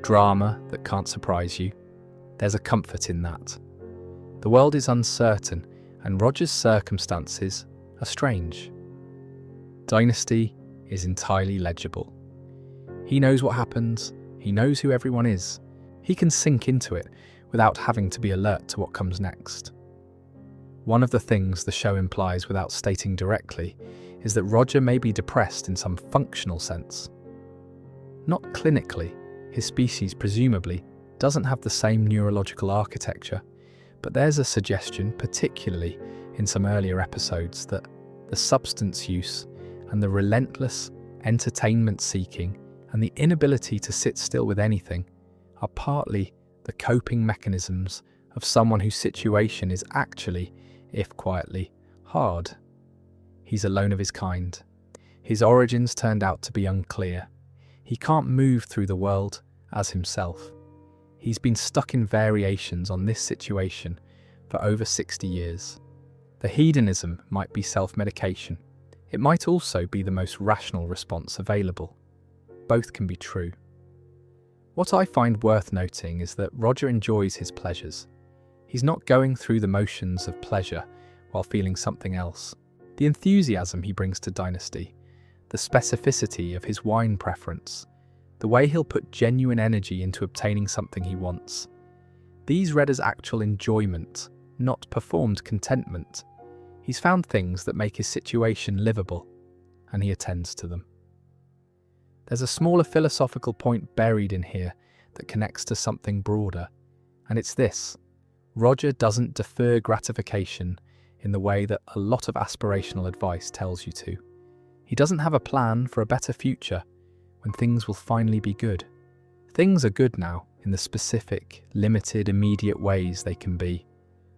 drama that can't surprise you, there's a comfort in that. The world is uncertain, and Roger's circumstances are strange. Dynasty is entirely legible. He knows what happens, he knows who everyone is. He can sink into it without having to be alert to what comes next. One of the things the show implies without stating directly is that Roger may be depressed in some functional sense. Not clinically, his species presumably doesn't have the same neurological architecture, but there's a suggestion, particularly in some earlier episodes, that the substance use and the relentless entertainment seeking and the inability to sit still with anything are partly the coping mechanisms of someone whose situation is actually, if quietly, hard. He's alone of his kind. His origins turned out to be unclear. He can't move through the world as himself. He's been stuck in variations on this situation for over 60 years. The hedonism might be self-medication. It might also be the most rational response available. Both can be true. What I find worth noting is that Roger enjoys his pleasures. He's not going through the motions of pleasure while feeling something else. The enthusiasm he brings to Dynasty, the specificity of his wine preference, the way he'll put genuine energy into obtaining something he wants. These read as actual enjoyment, not performed contentment. He's found things that make his situation livable, and he attends to them. There's a smaller philosophical point buried in here that connects to something broader, and it's this: Roger doesn't defer gratification in the way that a lot of aspirational advice tells you to. He doesn't have a plan for a better future when things will finally be good. Things are good now in the specific, limited, immediate ways they can be.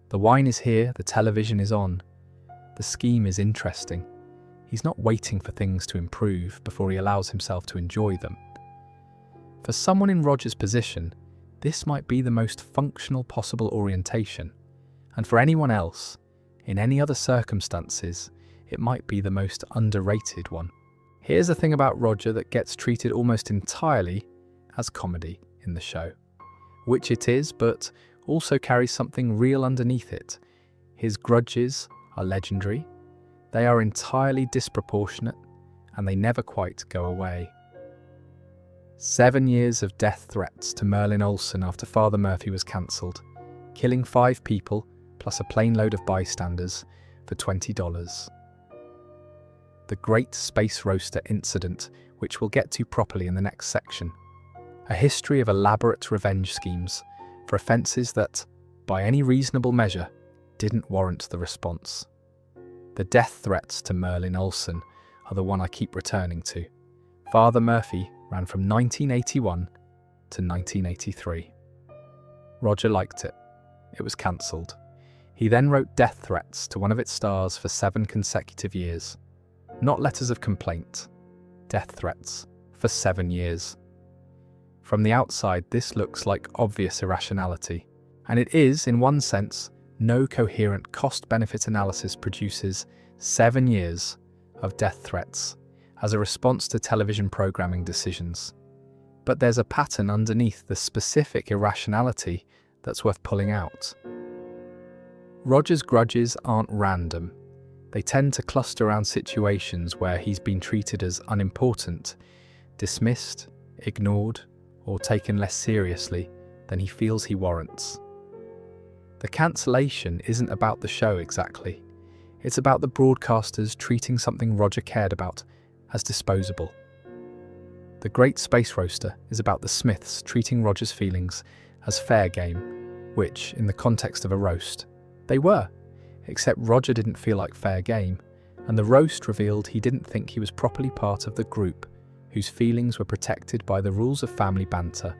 The wine is here, the television is on. The scheme is interesting. He's not waiting for things to improve before he allows himself to enjoy them. For someone in Roger's position, this might be the most functional possible orientation, and for anyone else, in any other circumstances, it might be the most underrated one. Here's the thing about Roger that gets treated almost entirely as comedy in the show, which it is, but also carries something real underneath it. His grudges are legendary, they are entirely disproportionate, and they never quite go away. 7 years of death threats to Merlin Olsen after Father Murphy was cancelled, killing 5 people plus a plane load of bystanders for $20. The Great Space Roaster Incident, which we'll get to properly in the next section. A history of elaborate revenge schemes for offences that, by any reasonable measure, didn't warrant the response. The death threats to Merlin Olsen are the one I keep returning to. Father Murphy ran from 1981 to 1983. Roger liked it. It was cancelled. He then wrote death threats to one of its stars for 7 consecutive years. Not letters of complaint, death threats for 7 years. From the outside, this looks like obvious irrationality, and it is, in one sense. No coherent cost-benefit analysis produces 7 years of death threats as a response to television programming decisions. But there's a pattern underneath the specific irrationality that's worth pulling out. Roger's grudges aren't random. They tend to cluster around situations where he's been treated as unimportant, dismissed, ignored, or taken less seriously than he feels he warrants. The cancellation isn't about the show exactly. It's about the broadcasters treating something Roger cared about as disposable. The Great Space Roaster is about the Smiths treating Roger's feelings as fair game, which, in the context of a roast, they were, except Roger didn't feel like fair game, and the roast revealed he didn't think he was properly part of the group whose feelings were protected by the rules of family banter.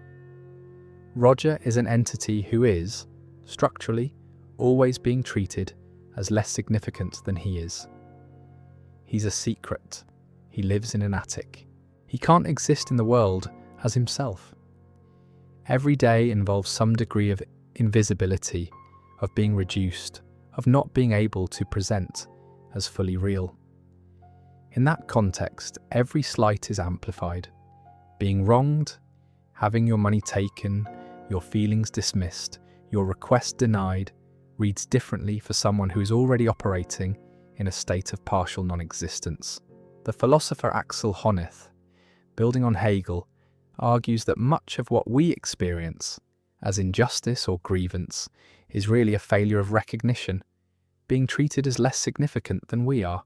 Roger is an entity who is, structurally, always being treated as less significant than he is. He's a secret. He lives in an attic. He can't exist in the world as himself. Every day involves some degree of invisibility, of being reduced, of not being able to present as fully real. In that context, every slight is amplified. Being wronged, having your money taken, your feelings dismissed, your request denied, reads differently for someone who is already operating in a state of partial non-existence. The philosopher Axel Honneth, building on Hegel, argues that much of what we experience as injustice or grievance is really a failure of recognition, being treated as less significant than we are.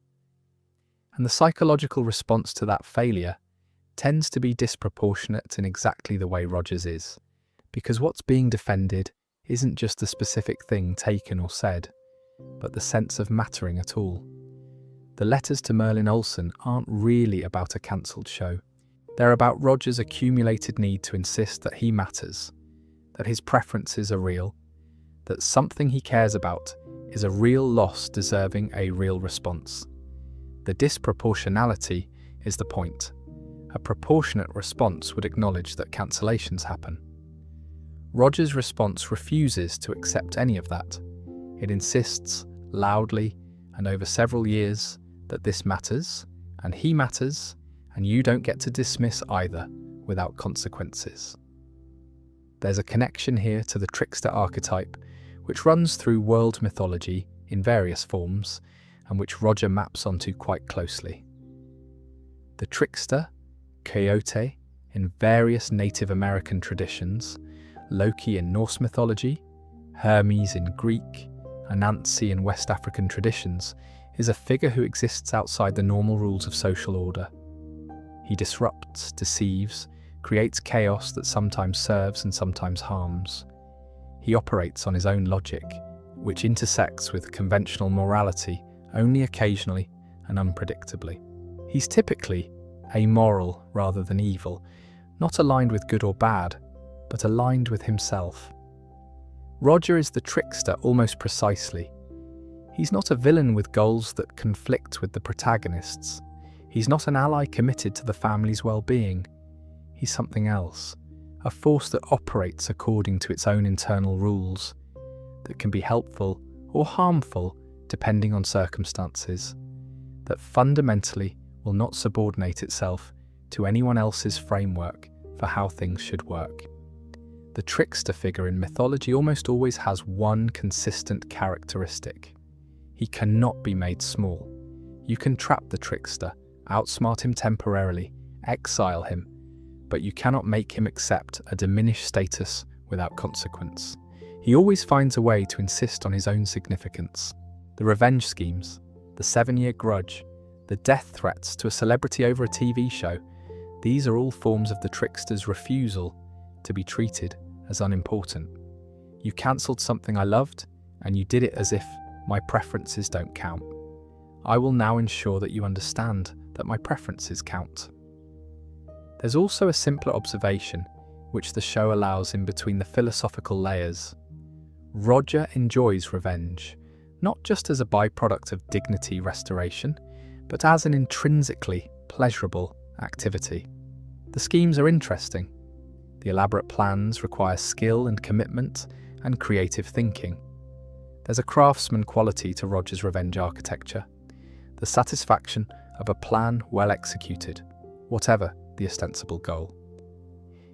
And the psychological response to that failure tends to be disproportionate in exactly the way Roger's is, because what's being defended isn't just the specific thing taken or said, but the sense of mattering at all. The letters to Merlin Olsen aren't really about a cancelled show. They're about Roger's accumulated need to insist that he matters, that his preferences are real, that something he cares about is a real loss deserving a real response. The disproportionality is the point. A proportionate response would acknowledge that cancellations happen. Roger's response refuses to accept any of that. It insists, loudly and over several years, that this matters, and he matters, and you don't get to dismiss either without consequences. There's a connection here to the trickster archetype, which runs through world mythology in various forms, and which Roger maps onto quite closely. The trickster, coyote, in various Native American traditions, Loki in Norse mythology, Hermes in Greek, Anansi in West African traditions, is a figure who exists outside the normal rules of social order. He disrupts, deceives, creates chaos that sometimes serves and sometimes harms. He operates on his own logic, which intersects with conventional morality only occasionally and unpredictably. He's typically amoral rather than evil, not aligned with good or bad, but aligned with himself. Roger is the trickster almost precisely. He's not a villain with goals that conflict with the protagonists. He's not an ally committed to the family's well-being. He's something else, a force that operates according to its own internal rules, that can be helpful or harmful depending on circumstances, that fundamentally will not subordinate itself to anyone else's framework for how things should work. The trickster figure in mythology almost always has one consistent characteristic. He cannot be made small. You can trap the trickster, outsmart him temporarily, exile him, but you cannot make him accept a diminished status without consequence. He always finds a way to insist on his own significance. The revenge schemes, the 7-year grudge, the death threats to a celebrity over a TV show, these are all forms of the trickster's refusal to be treated as unimportant. You cancelled something I loved, and you did it as if my preferences don't count. I will now ensure that you understand that my preferences count. There's also a simpler observation, which the show allows in between the philosophical layers. Roger enjoys revenge, not just as a byproduct of dignity restoration, but as an intrinsically pleasurable activity. The schemes are interesting. The elaborate plans require skill and commitment and creative thinking. There's a craftsman quality to Roger's revenge architecture, the satisfaction of a plan well executed, whatever the ostensible goal.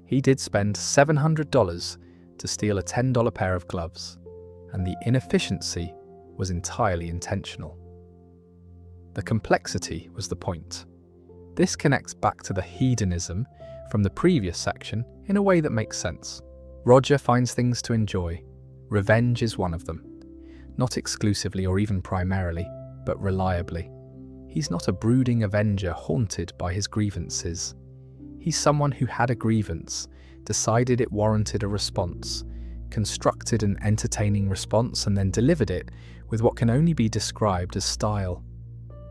He did spend $700 to steal a $10 pair of gloves, and the inefficiency was entirely intentional. The complexity was the point. This connects back to the hedonism from the previous section in a way that makes sense. Roger finds things to enjoy. Revenge is one of them. Not exclusively or even primarily, but reliably. He's not a brooding avenger haunted by his grievances. He's someone who had a grievance, decided it warranted a response, constructed an entertaining response, and then delivered it with what can only be described as style.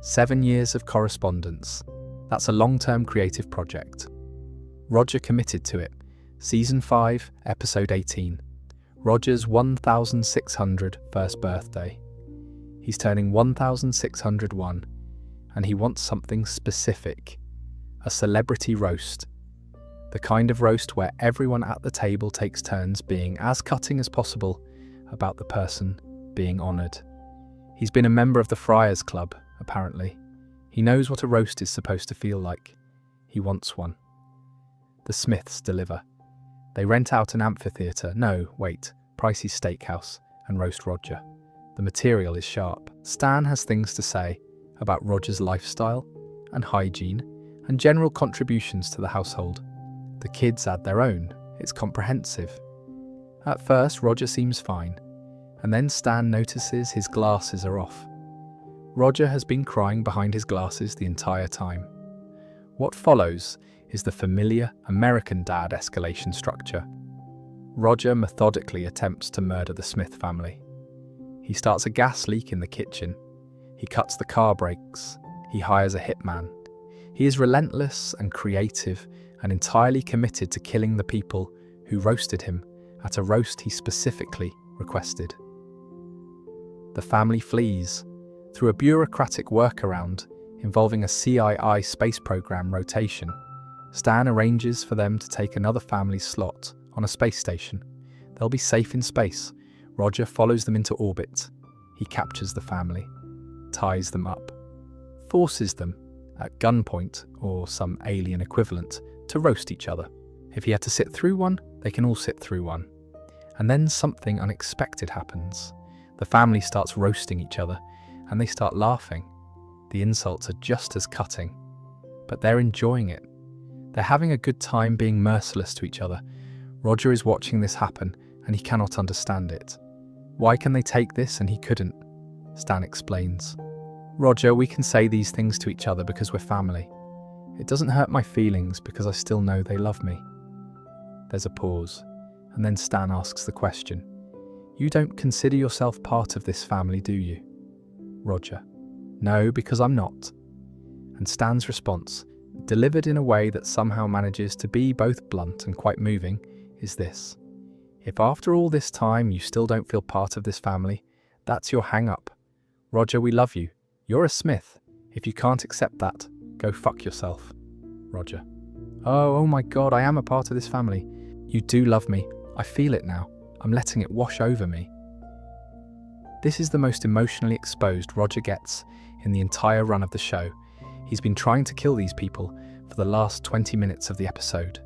7 years of correspondence. That's a long-term creative project. Roger committed to it. Season 5, Episode 18. Roger's 1,601st birthday. He's turning 1,601, and he wants something specific. a celebrity roast. The kind of roast where everyone at the table takes turns being as cutting as possible about the person being honoured. He's been a member of the Friars Club, apparently. He knows what a roast is supposed to feel like. He wants one. The Smiths deliver. They rent out an amphitheatre, pricey steakhouse, and roast Roger. The material is sharp. Stan has things to say about Roger's lifestyle and hygiene and general contributions to the household. The kids add their own. It's comprehensive. At first, Roger seems fine, and then Stan notices his glasses are off. Roger has been crying behind his glasses the entire time. What follows is the familiar American dad escalation structure. Roger methodically attempts to murder the Smith family. He starts a gas leak in the kitchen. He cuts the car brakes. He hires a hitman. He is relentless and creative and entirely committed to killing the people who roasted him at a roast he specifically requested. The family flees through a bureaucratic workaround involving a CII space program rotation. Stan arranges for them to take another family's slot on a space station. They'll be safe in space. Roger follows them into orbit. He captures the family, ties them up, forces them, at gunpoint or some alien equivalent, to roast each other. If he had to sit through one, they can all sit through one. And then something unexpected happens. The family starts roasting each other, and they start laughing. The insults are just as cutting, but they're enjoying it. They're having a good time being merciless to each other. Roger is watching this happen, and he cannot understand it. Why can they take this and he couldn't? Stan explains. Roger, we can say these things to each other because we're family. It doesn't hurt my feelings because I still know they love me. There's a pause, and then Stan asks the question. You don't consider yourself part of this family, do you? Roger. No, because I'm not. And Stan's response, delivered in a way that somehow manages to be both blunt and quite moving, is this. If after all this time you still don't feel part of this family, that's your hang-up. Roger, we love you. You're a Smith. If you can't accept that, go fuck yourself. Roger. Oh my God, I am a part of this family. You do love me. I feel it now. I'm letting it wash over me. This is the most emotionally exposed Roger gets in the entire run of the show. He's been trying to kill these people for the last 20 minutes of the episode.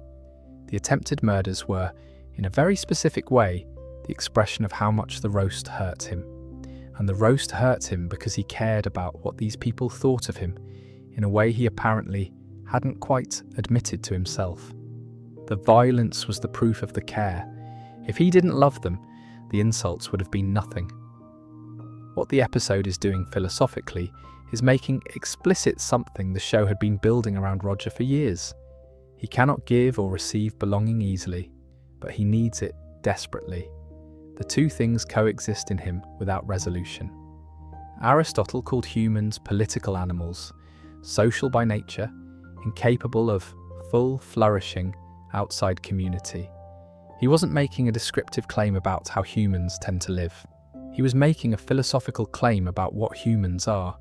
The attempted murders were, in a very specific way, the expression of how much the roast hurt him. And the roast hurt him because he cared about what these people thought of him in a way he apparently hadn't quite admitted to himself. The violence was the proof of the care. If he didn't love them, the insults would have been nothing. What the episode is doing philosophically is making explicit something the show had been building around Roger for years. He cannot give or receive belonging easily, but he needs it desperately. The two things coexist in him without resolution. Aristotle called humans political animals, social by nature, incapable of full, flourishing, outside community. He wasn't making a descriptive claim about how humans tend to live. He was making a philosophical claim about what humans are.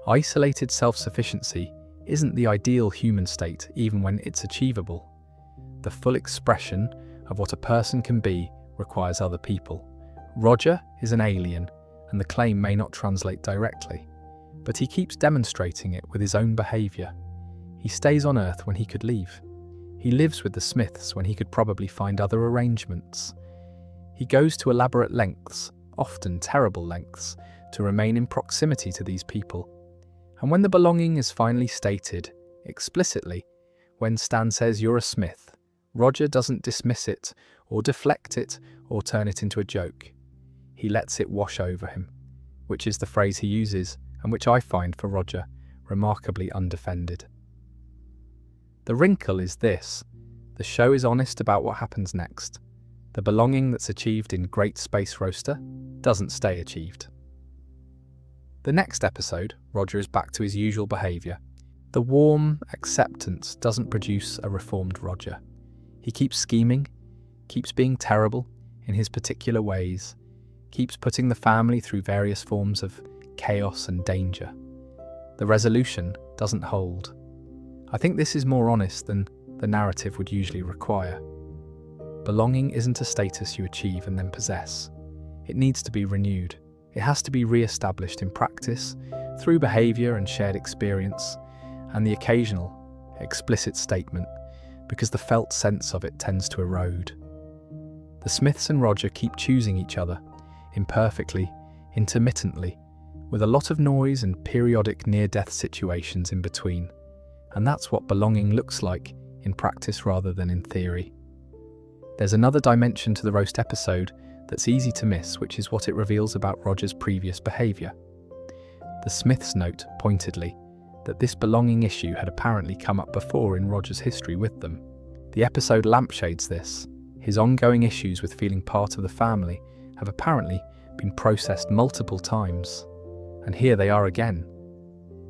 Isolated self-sufficiency isn't the ideal human state, even when it's achievable. The full expression of what a person can be requires other people. Roger is an alien, and the claim may not translate directly, but he keeps demonstrating it with his own behaviour. He stays on Earth when he could leave. He lives with the Smiths when he could probably find other arrangements. He goes to elaborate lengths, often terrible lengths, to remain in proximity to these people. And when the belonging is finally stated, explicitly, when Stan says you're a Smith, Roger doesn't dismiss it, or deflect it, or turn it into a joke. He lets it wash over him, which is the phrase he uses, and which I find for Roger remarkably undefended. The wrinkle is this: the show is honest about what happens next. The belonging that's achieved in Great Space Roaster doesn't stay achieved. The next episode, Roger is back to his usual behaviour. The warm acceptance doesn't produce a reformed Roger. He keeps scheming, keeps being terrible in his particular ways, keeps putting the family through various forms of chaos and danger. The resolution doesn't hold. I think this is more honest than the narrative would usually require. Belonging isn't a status you achieve and then possess. It needs to be renewed. It has to be re-established in practice, through behaviour and shared experience, and the occasional, explicit statement, because the felt sense of it tends to erode. The Smiths and Roger keep choosing each other, imperfectly, intermittently, with a lot of noise and periodic near-death situations in between. And that's what belonging looks like in practice rather than in theory. There's another dimension to the roast episode that's easy to miss, which is what it reveals about Roger's previous behaviour. The Smiths note, pointedly, that this belonging issue had apparently come up before in Roger's history with them. The episode lampshades this. His ongoing issues with feeling part of the family have apparently been processed multiple times. And here they are again.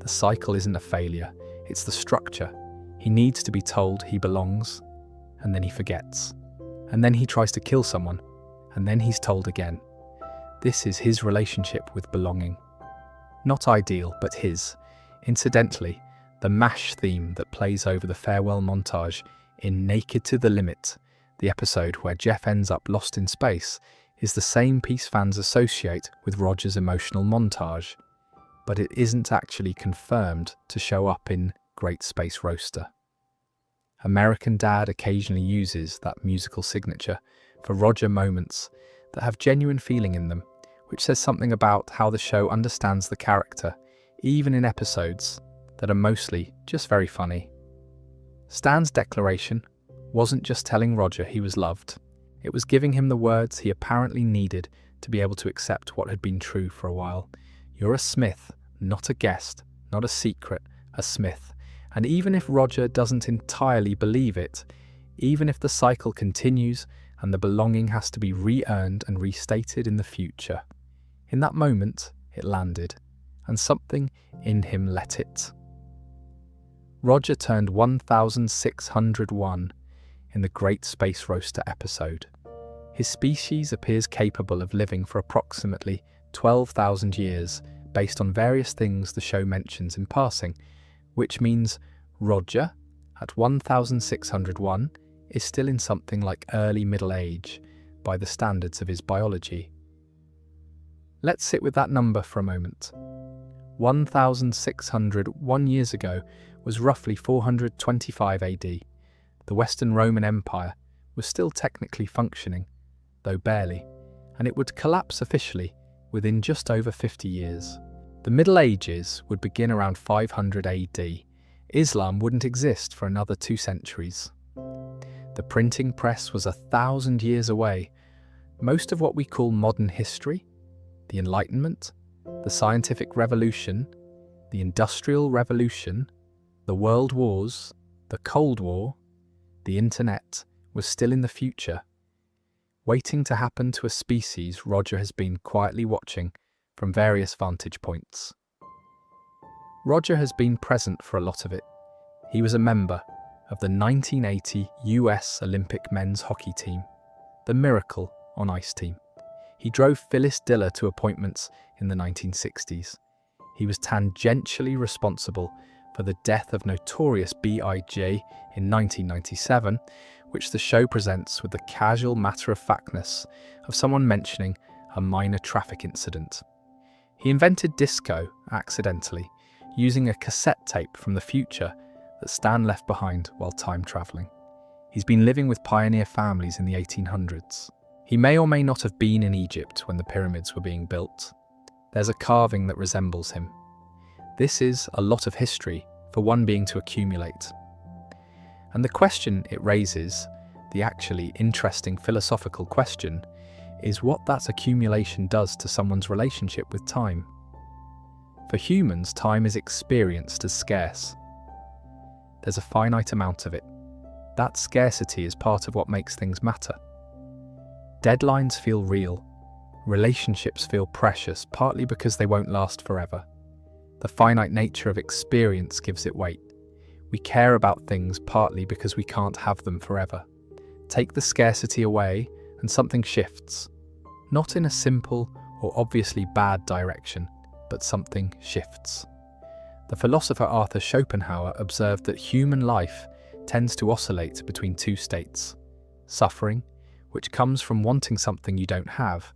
The cycle isn't a failure, it's the structure. He needs to be told he belongs, and then he forgets. And then he tries to kill someone, and then he's told again. This is his relationship with belonging. Not ideal, but his. Incidentally, the MASH theme that plays over the farewell montage in Naked to the Limit, the episode where Jeff ends up lost in space, is the same piece fans associate with Roger's emotional montage, but it isn't actually confirmed to show up in Great Space Roaster. American Dad occasionally uses that musical signature for Roger moments that have genuine feeling in them, which says something about how the show understands the character, even in episodes that are mostly just very funny. Stan's declaration wasn't just telling Roger he was loved, it was giving him the words he apparently needed to be able to accept what had been true for a while. You're a Smith, not a guest, not a secret, a Smith. And even if Roger doesn't entirely believe it, even if the cycle continues and the belonging has to be re-earned and restated in the future, in that moment it landed, and something in him let it. Roger turned 1601 in the Great Space Roaster episode. His species appears capable of living for approximately 12,000 years based on various things the show mentions in passing, which means Roger, at 1601, is still in something like early middle age by the standards of his biology. Let's sit with that number for a moment. 1601 years ago was roughly 425 AD. The Western Roman Empire was still technically functioning, though barely, and it would collapse officially within just over 50 years. The Middle Ages would begin around 500 AD. Islam wouldn't exist for another 2 centuries. The printing press was 1,000 years away. Most of what we call modern history, the Enlightenment, the Scientific Revolution, the Industrial Revolution, the World Wars, the Cold War, the Internet, was still in the future, waiting to happen to a species Roger has been quietly watching from various vantage points. Roger has been present for a lot of it. He was a member of the 1980 US Olympic men's hockey team, the Miracle on Ice team. He drove Phyllis Diller to appointments in the 1960s. He was tangentially responsible for the death of notorious B.I.G. in 1997, which the show presents with the casual matter-of-factness of someone mentioning a minor traffic incident. He invented disco, accidentally, using a cassette tape from the future that Stan left behind while time travelling. He's been living with pioneer families in the 1800s. He may or may not have been in Egypt when the pyramids were being built. There's a carving that resembles him. This is a lot of history for one being to accumulate. And the question it raises, the actually interesting philosophical question, is what that accumulation does to someone's relationship with time. For humans, time is experienced as scarce. There's a finite amount of it. That scarcity is part of what makes things matter. Deadlines feel real. Relationships feel precious, partly because they won't last forever. The finite nature of experience gives it weight. We care about things partly because we can't have them forever. Take the scarcity away and something shifts. Not in a simple or obviously bad direction, but something shifts. The philosopher Arthur Schopenhauer observed that human life tends to oscillate between two states: suffering, which comes from wanting something you don't have,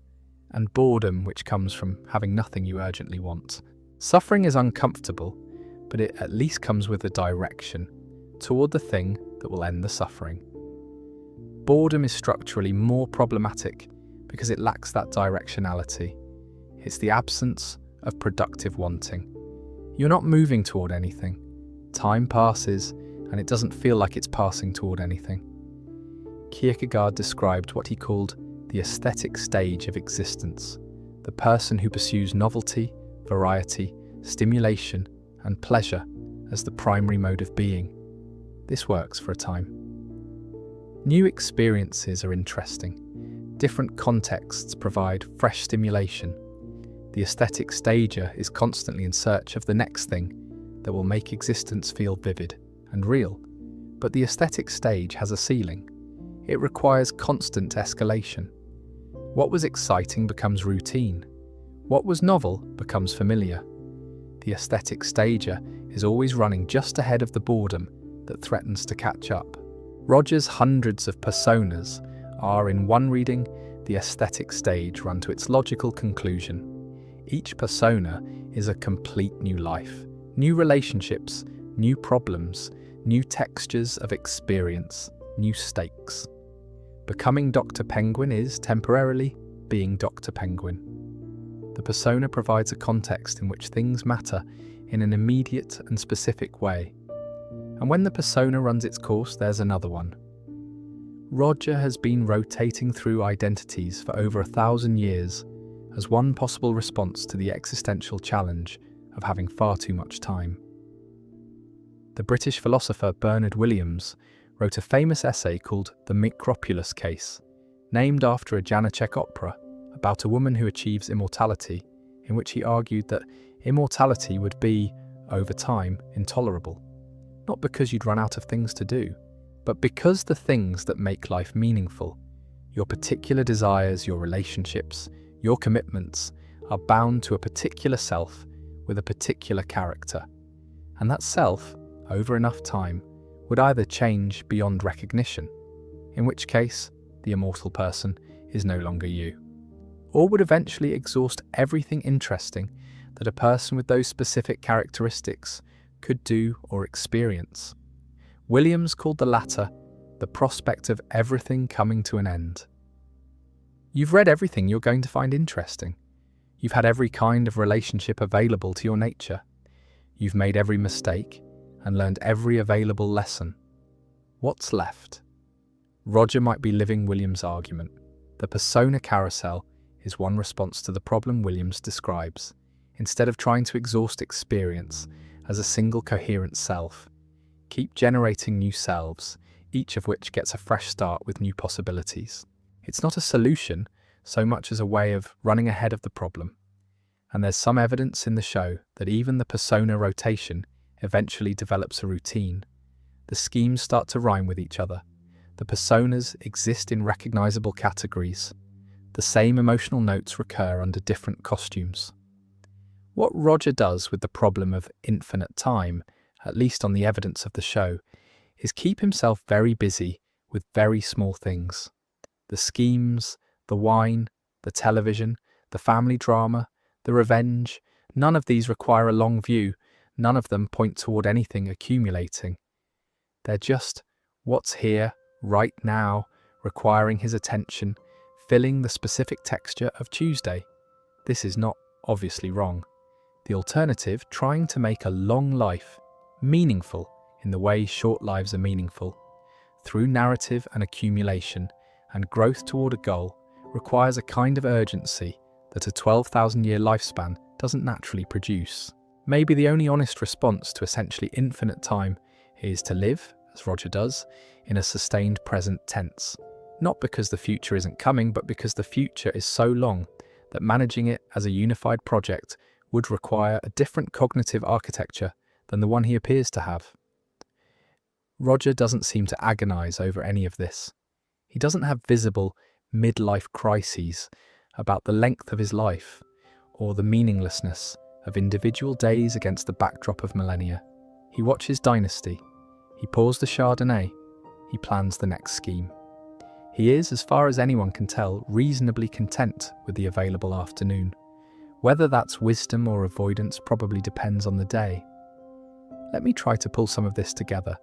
and boredom, which comes from having nothing you urgently want. Suffering is uncomfortable, but it at least comes with a direction toward the thing that will end the suffering. Boredom is structurally more problematic because it lacks that directionality. It's the absence of productive wanting. You're not moving toward anything. Time passes, and it doesn't feel like it's passing toward anything. Kierkegaard described what he called the aesthetic stage of existence, the person who pursues novelty, variety, stimulation, and pleasure as the primary mode of being. This works for a time. New experiences are interesting. Different contexts provide fresh stimulation. The aesthetic stager is constantly in search of the next thing that will make existence feel vivid and real. But the aesthetic stage has a ceiling. It requires constant escalation. What was exciting becomes routine. What was novel becomes familiar. The aesthetic stager is always running just ahead of the boredom that threatens to catch up. Roger's hundreds of personas are, in one reading, the aesthetic stage run to its logical conclusion. Each persona is a complete new life, new relationships, new problems, new textures of experience, new stakes. Becoming Dr. Penguin is, temporarily, being Dr. Penguin. The persona provides a context in which things matter in an immediate and specific way. And when the persona runs its course, there's another one. Roger has been rotating through identities for over 1,000 years as one possible response to the existential challenge of having far too much time. The British philosopher Bernard Williams wrote a famous essay called The Micropulus Case, named after a Janacek opera about a woman who achieves immortality, in which he argued that immortality would be, over time, intolerable. Not because you'd run out of things to do, but because the things that make life meaningful, your particular desires, your relationships, your commitments, are bound to a particular self with a particular character. And that self, over enough time, would either change beyond recognition, in which case the immortal person is no longer you, or would eventually exhaust everything interesting that a person with those specific characteristics could do or experience. Williams called the latter the prospect of everything coming to an end. You've read everything you're going to find interesting. You've had every kind of relationship available to your nature. You've made every mistake and learned every available lesson. What's left? Roger might be living Williams' argument. The persona carousel is one response to the problem Williams describes. Instead of trying to exhaust experience as a single coherent self, keep generating new selves, each of which gets a fresh start with new possibilities. It's not a solution so much as a way of running ahead of the problem. And there's some evidence in the show that even the persona rotation eventually develops a routine. The schemes start to rhyme with each other. The personas exist in recognizable categories. The same emotional notes recur under different costumes. What Roger does with the problem of infinite time, at least on the evidence of the show, is keep himself very busy with very small things. The schemes, the wine, the television, the family drama, the revenge, none of these require a long view. None of them point toward anything accumulating. They're just what's here, right now, requiring his attention, filling the specific texture of Tuesday. This is not obviously wrong. The alternative, trying to make a long life meaningful in the way short lives are meaningful, through narrative and accumulation and growth toward a goal, requires a kind of urgency that a 12,000-year lifespan doesn't naturally produce. Maybe the only honest response to essentially infinite time is to live, as Roger does, in a sustained present tense. Not because the future isn't coming, but because the future is so long that managing it as a unified project would require a different cognitive architecture than the one he appears to have. Roger doesn't seem to agonize over any of this. He doesn't have visible midlife crises about the length of his life or the meaninglessness of individual days against the backdrop of millennia. He watches Dynasty. He pours the Chardonnay. He plans the next scheme. He is, as far as anyone can tell, reasonably content with the available afternoon. Whether that's wisdom or avoidance probably depends on the day. Let me try to pull some of this together,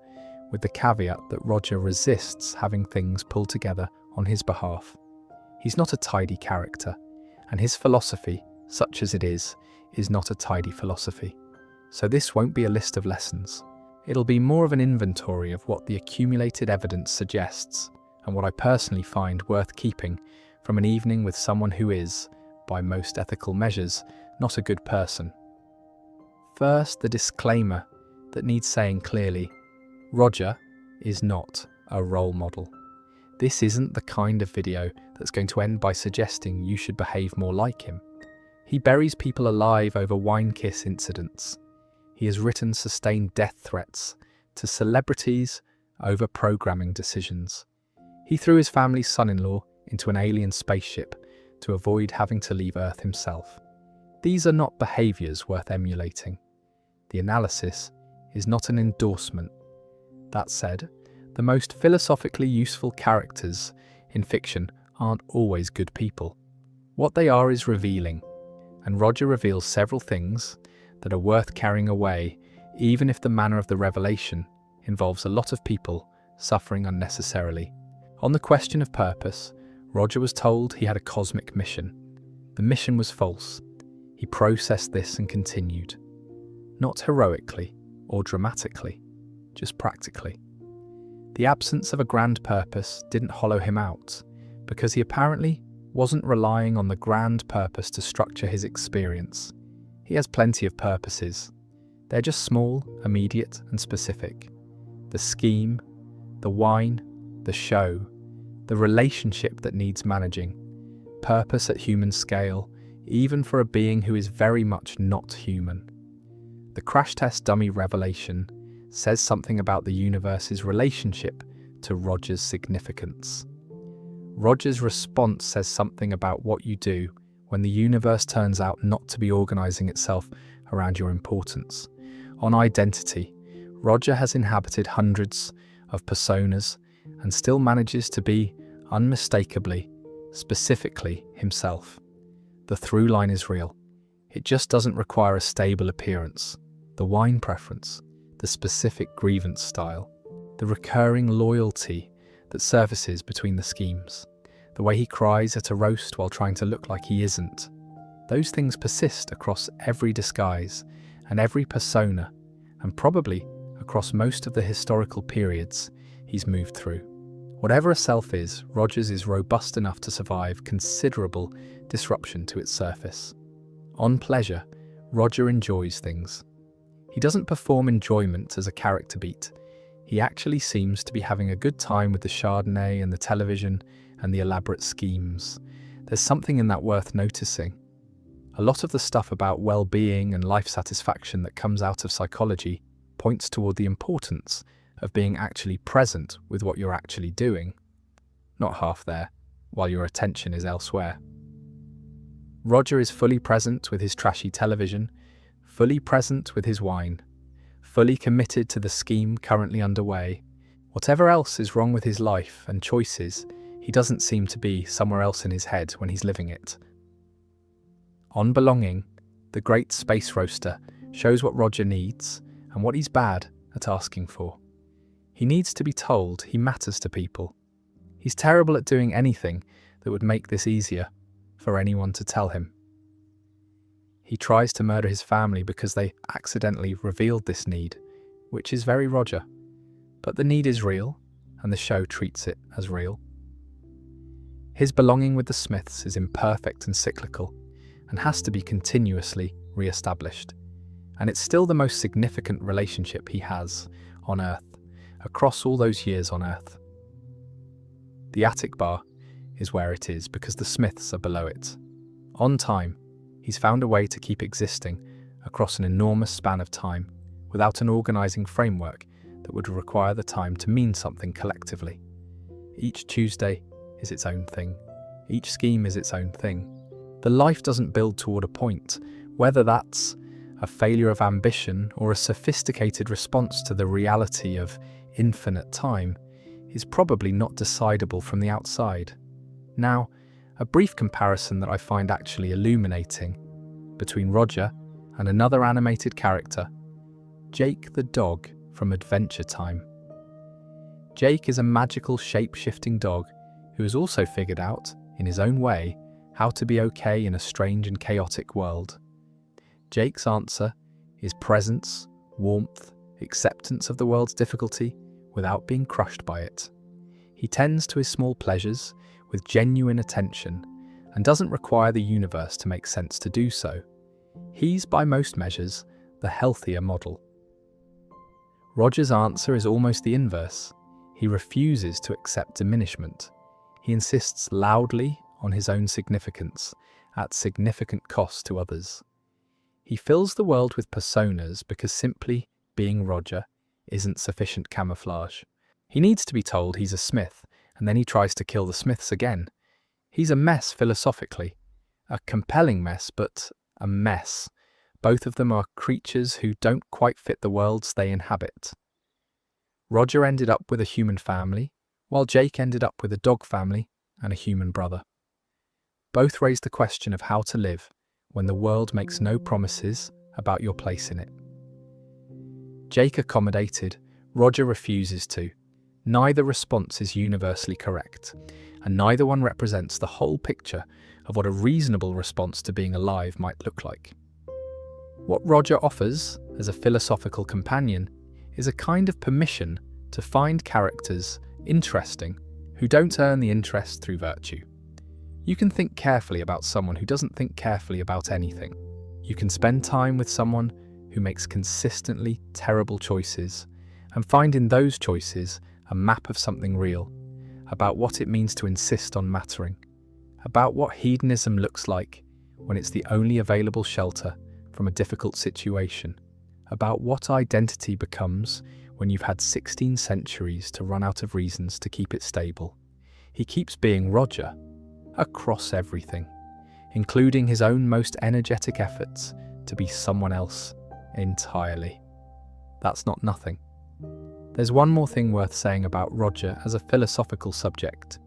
with the caveat that Roger resists having things pulled together on his behalf. He's not a tidy character, and his philosophy, such as it is not a tidy philosophy. So this won't be a list of lessons. It'll be more of an inventory of what the accumulated evidence suggests, and what I personally find worth keeping from an evening with someone who is, by most ethical measures, not a good person. First, the disclaimer that needs saying clearly: Roger is not a role model. This isn't the kind of video that's going to end by suggesting you should behave more like him. He buries people alive over wine kiss incidents. He has written sustained death threats to celebrities over programming decisions. He threw his family's son-in-law into an alien spaceship to avoid having to leave Earth himself. These are not behaviours worth emulating. The analysis is not an endorsement. That said, the most philosophically useful characters in fiction aren't always good people. What they are is revealing, and Roger reveals several things that are worth carrying away, even if the manner of the revelation involves a lot of people suffering unnecessarily. On the question of purpose, Roger was told he had a cosmic mission. The mission was false. He processed this and continued. Not heroically or dramatically, just practically. The absence of a grand purpose didn't hollow him out, because he apparently wasn't relying on the grand purpose to structure his experience. He has plenty of purposes. They're just small, immediate, and specific. The scheme, the wine, the show, the relationship that needs managing, purpose at human scale, even for a being who is very much not human. The crash test dummy revelation says something about the universe's relationship to Roger's significance. Roger's response says something about what you do when the universe turns out not to be organising itself around your importance. On identity, Roger has inhabited hundreds of personas and still manages to be unmistakably, specifically himself. The through line is real. It just doesn't require a stable appearance, the wine preference, the specific grievance style, the recurring loyalty that surfaces between the schemes, the way he cries at a roast while trying to look like he isn't. Those things persist across every disguise and every persona, and probably across most of the historical periods he's moved through. Whatever a self is, Roger's is robust enough to survive considerable disruption to its surface. On pleasure, Roger enjoys things. He doesn't perform enjoyment as a character beat. He actually seems to be having a good time with the Chardonnay and the television and the elaborate schemes. There's something in that worth noticing. A lot of the stuff about well-being and life satisfaction that comes out of psychology points toward the importance of being actually present with what you're actually doing, not half there, while your attention is elsewhere. Roger is fully present with his trashy television, fully present with his wine, fully committed to the scheme currently underway. Whatever else is wrong with his life and choices, he doesn't seem to be somewhere else in his head when he's living it. On Belonging, the great space roaster shows what Roger needs and what he's bad at asking for. He needs to be told he matters to people. He's terrible at doing anything that would make this easier for anyone to tell him. He tries to murder his family because they accidentally revealed this need, which is very Roger. But the need is real, and the show treats it as real. His belonging with the Smiths is imperfect and cyclical, and has to be continuously re-established. And it's still the most significant relationship he has on Earth, across all those years on Earth. The attic bar is where it is because the Smiths are below it. On time, he's found a way to keep existing across an enormous span of time without an organising framework that would require the time to mean something collectively. Each Tuesday is its own thing. Each scheme is its own thing. The life doesn't build toward a point, whether that's a failure of ambition, or a sophisticated response to the reality of infinite time is probably not decidable from the outside. Now, a brief comparison that I find actually illuminating between Roger and another animated character, Jake the dog from Adventure Time. Jake is a magical shape-shifting dog who has also figured out, in his own way, how to be okay in a strange and chaotic world. Jake's answer is presence, warmth, acceptance of the world's difficulty without being crushed by it. He tends to his small pleasures with genuine attention and doesn't require the universe to make sense to do so. He's, by most measures, the healthier model. Roger's answer is almost the inverse. He refuses to accept diminishment. He insists loudly on his own significance, at significant cost to others. He fills the world with personas because simply being Roger isn't sufficient camouflage. He needs to be told he's a smith, and then he tries to kill the smiths again. He's a mess philosophically. A compelling mess, but a mess. Both of them are creatures who don't quite fit the worlds they inhabit. Roger ended up with a human family, while Jake ended up with a dog family and a human brother. Both raise the question of how to live when the world makes no promises about your place in it. Jake accommodated, Roger refuses to. Neither response is universally correct, and neither one represents the whole picture of what a reasonable response to being alive might look like. What Roger offers as a philosophical companion is a kind of permission to find characters interesting who don't earn the interest through virtue. You can think carefully about someone who doesn't think carefully about anything. You can spend time with someone who makes consistently terrible choices and find in those choices a map of something real, about what it means to insist on mattering, about what hedonism looks like when it's the only available shelter from a difficult situation, about what identity becomes when you've had 16 centuries to run out of reasons to keep it stable. He keeps being Roger, across everything, including his own most energetic efforts to be someone else entirely. That's not nothing. There's one more thing worth saying about Roger as a philosophical subject,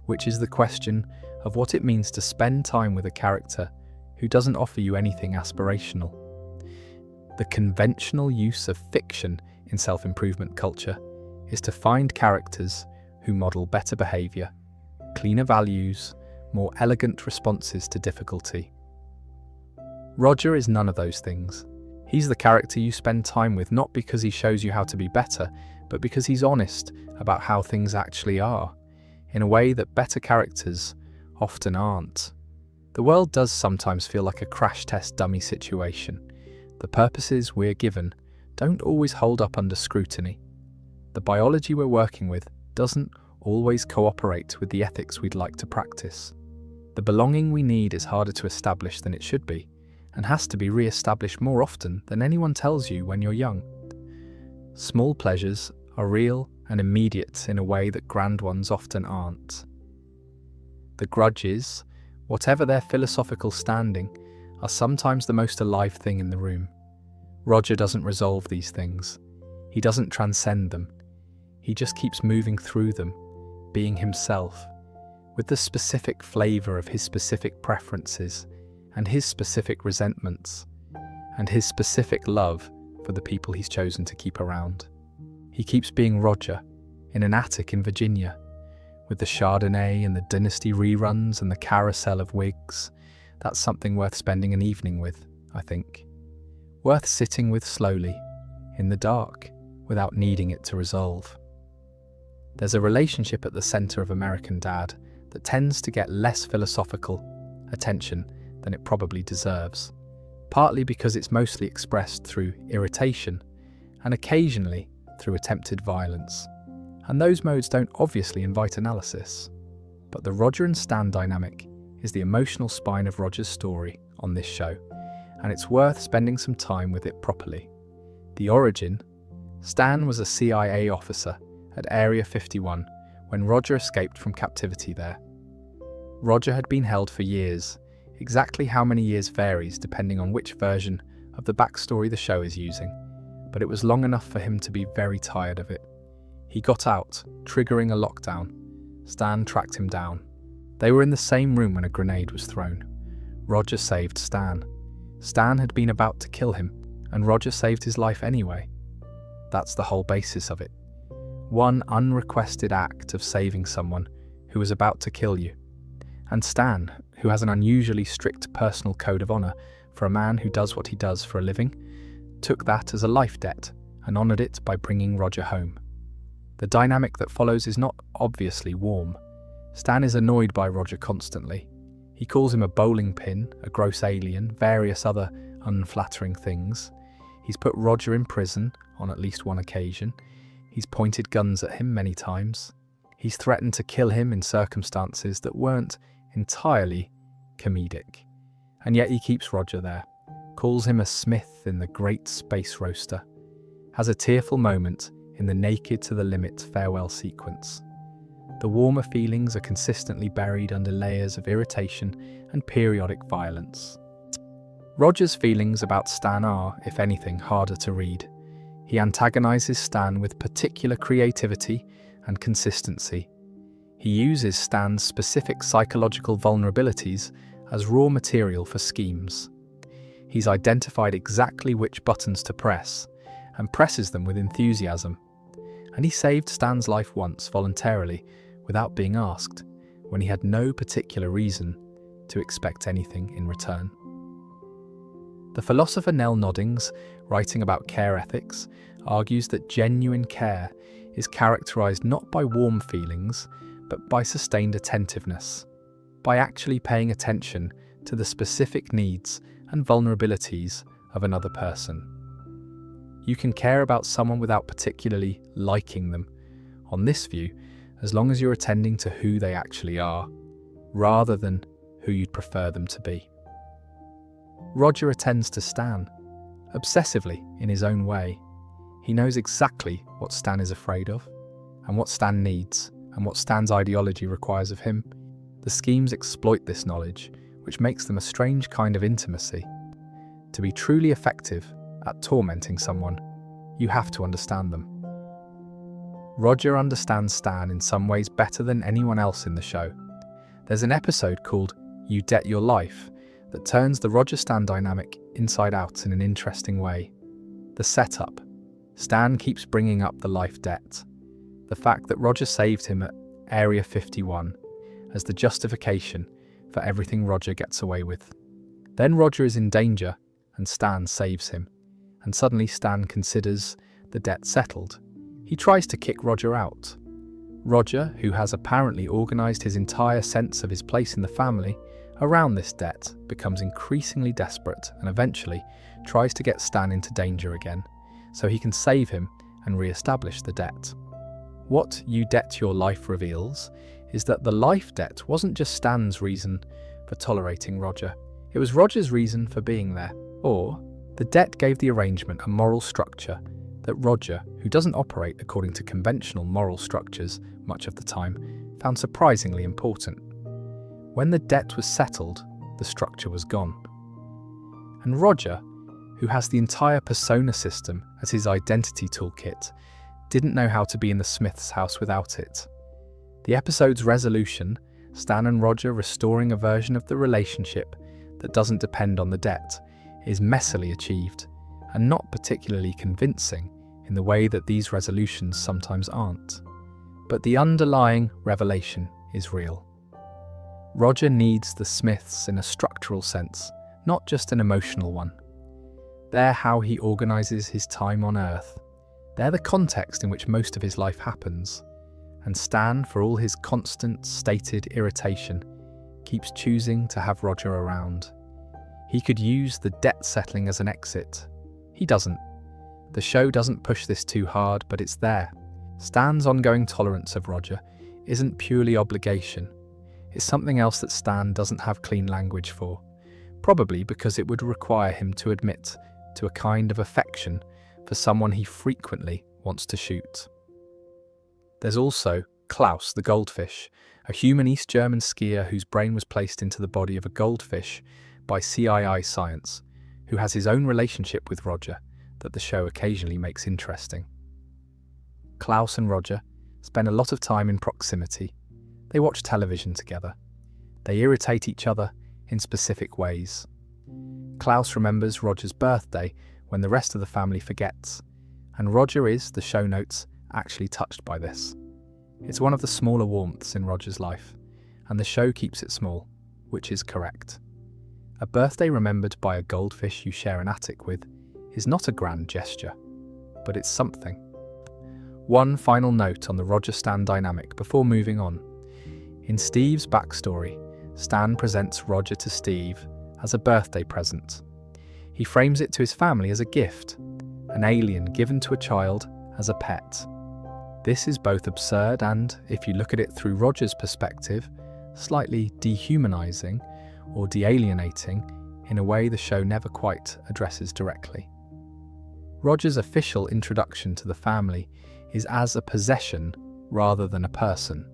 which is the question of what it means to spend time with a character who doesn't offer you anything aspirational. The conventional use of fiction in self-improvement culture is to find characters who model better behaviour, cleaner values, more elegant responses to difficulty. Roger is none of those things. He's the character you spend time with not because he shows you how to be better, but because he's honest about how things actually are, in a way that better characters often aren't. The world does sometimes feel like a crash test dummy situation. The purposes we're given don't always hold up under scrutiny. The biology we're working with doesn't always cooperate with the ethics we'd like to practice. The belonging we need is harder to establish than it should be, and has to be re-established more often than anyone tells you when you're young. Small pleasures are real and immediate in a way that grand ones often aren't. The grudges, whatever their philosophical standing, are sometimes the most alive thing in the room. Roger doesn't resolve these things. He doesn't transcend them. He just keeps moving through them, being himself, with the specific flavour of his specific preferences and his specific resentments, and his specific love for the people he's chosen to keep around. He keeps being Roger in an attic in Virginia, with the Chardonnay and the Dynasty reruns and the carousel of wigs. That's something worth spending an evening with, I think. Worth sitting with slowly, in the dark, without needing it to resolve. There's a relationship at the centre of American Dad that tends to get less philosophical attention than it probably deserves, partly because it's mostly expressed through irritation and occasionally through attempted violence. And those modes don't obviously invite analysis. But the Roger and Stan dynamic is the emotional spine of Roger's story on this show, and it's worth spending some time with it properly. The origin: Stan was a CIA officer at Area 51 when Roger escaped from captivity there. Roger had been held for years. Exactly how many years varies depending on which version of the backstory the show is using, but it was long enough for him to be very tired of it. He got out, triggering a lockdown. Stan tracked him down. They were in the same room when a grenade was thrown. Roger saved Stan. Stan had been about to kill him, and Roger saved his life anyway. That's the whole basis of it. One unrequested act of saving someone who was about to kill you. And Stan, who has an unusually strict personal code of honor for a man who does what he does for a living, took that as a life debt and honored it by bringing Roger home. The dynamic that follows is not obviously warm. Stan is annoyed by Roger constantly. He calls him a bowling pin, a gross alien, various other unflattering things. He's put Roger in prison on at least one occasion. He's pointed guns at him many times. He's threatened to kill him in circumstances that weren't entirely comedic. And yet he keeps Roger there, calls him a smith in the Great Space Roaster, has a tearful moment in the naked to the limit farewell sequence. The warmer feelings are consistently buried under layers of irritation and periodic violence. Roger's feelings about Stan are, if anything, harder to read. He antagonizes Stan with particular creativity and consistency. He uses Stan's specific psychological vulnerabilities as raw material for schemes. He's identified exactly which buttons to press, and presses them with enthusiasm. And he saved Stan's life once voluntarily, without being asked, when he had no particular reason to expect anything in return. The philosopher Nell Noddings, writing about care ethics, argues that genuine care is characterized not by warm feelings, but by sustained attentiveness, by actually paying attention to the specific needs and vulnerabilities of another person. You can care about someone without particularly liking them, on this view, as long as you're attending to who they actually are, rather than who you'd prefer them to be. Roger attends to Stan, obsessively in his own way. He knows exactly what Stan is afraid of, and what Stan needs, and what Stan's ideology requires of him. The schemes exploit this knowledge, which makes them a strange kind of intimacy. To be truly effective at tormenting someone, you have to understand them. Roger understands Stan in some ways better than anyone else in the show. There's an episode called You Debt Your Life that turns the Roger-Stan dynamic inside out in an interesting way. The setup. Stan keeps bringing up the life debt. The fact that Roger saved him at Area 51 as the justification for everything Roger gets away with. Then Roger is in danger and Stan saves him. And suddenly Stan considers the debt settled. He tries to kick Roger out. Roger, who has apparently organised his entire sense of his place in the family around this debt, becomes increasingly desperate and eventually tries to get Stan into danger again, so he can save him and re-establish the debt. What You Debt Your Life reveals is that the life debt wasn't just Stan's reason for tolerating Roger, it was Roger's reason for being there. Or, the debt gave the arrangement a moral structure that Roger, who doesn't operate according to conventional moral structures much of the time, found surprisingly important. When the debt was settled, the structure was gone. And Roger, who has the entire persona system as his identity toolkit, didn't know how to be in the Smith's house without it. The episode's resolution, Stan and Roger restoring a version of the relationship that doesn't depend on the debt, is messily achieved, and not particularly convincing in the way that these resolutions sometimes aren't. But the underlying revelation is real. Roger needs the Smiths in a structural sense, not just an emotional one. They're how he organises his time on Earth. They're the context in which most of his life happens. And Stan, for all his constant, stated irritation, keeps choosing to have Roger around. He could use the debt settling as an exit. He doesn't. The show doesn't push this too hard, but it's there. Stan's ongoing tolerance of Roger isn't purely obligation. It's something else that Stan doesn't have clean language for, probably because it would require him to admit to a kind of affection for someone he frequently wants to shoot. There's also Klaus the goldfish, a human East German skier whose brain was placed into the body of a goldfish by CII science, who has his own relationship with Roger that the show occasionally makes interesting. Klaus and Roger spend a lot of time in proximity. They watch television together. They irritate each other in specific ways. Klaus remembers Roger's birthday when the rest of the family forgets, and Roger is, the show notes, actually touched by this. It's one of the smaller warmths in Roger's life, and the show keeps it small, which is correct. A birthday remembered by a goldfish you share an attic with is not a grand gesture, but it's something. One final note on the Roger-Stan dynamic before moving on. In Steve's backstory, Stan presents Roger to Steve as a birthday present. He frames it to his family as a gift, an alien given to a child as a pet. This is both absurd and, if you look at it through Roger's perspective, slightly dehumanizing or de-alienating in a way the show never quite addresses directly. Roger's official introduction to the family is as a possession rather than a person.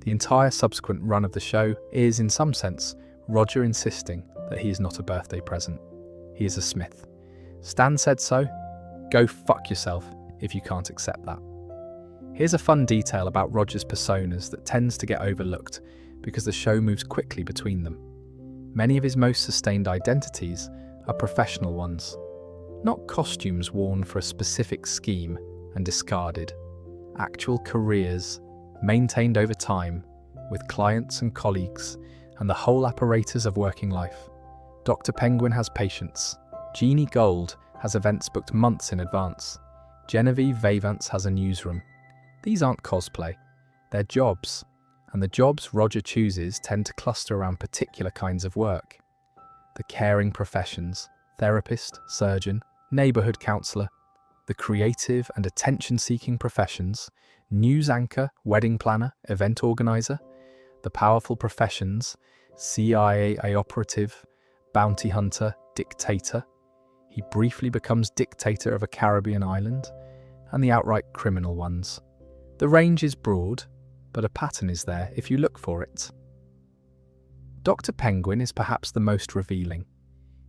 The entire subsequent run of the show is, in some sense, Roger insisting that he is not a birthday present. He is a Smith. Stan said so. Go fuck yourself if you can't accept that. Here's a fun detail about Roger's personas that tends to get overlooked because the show moves quickly between them. Many of his most sustained identities are professional ones, not costumes worn for a specific scheme and discarded, actual careers maintained over time with clients and colleagues and the whole apparatus of working life. Dr. Penguin has patients. Jeannie Gold has events booked months in advance. Genevieve Vavance has a newsroom. These aren't cosplay, they're jobs, and the jobs Roger chooses tend to cluster around particular kinds of work. The caring professions, therapist, surgeon, neighbourhood counsellor, the creative and attention-seeking professions, news anchor, wedding planner, event organiser, the powerful professions, CIA operative, bounty hunter, dictator. He briefly becomes dictator of a Caribbean island, and the outright criminal ones. The range is broad, but a pattern is there if you look for it. Dr. Penguin is perhaps the most revealing.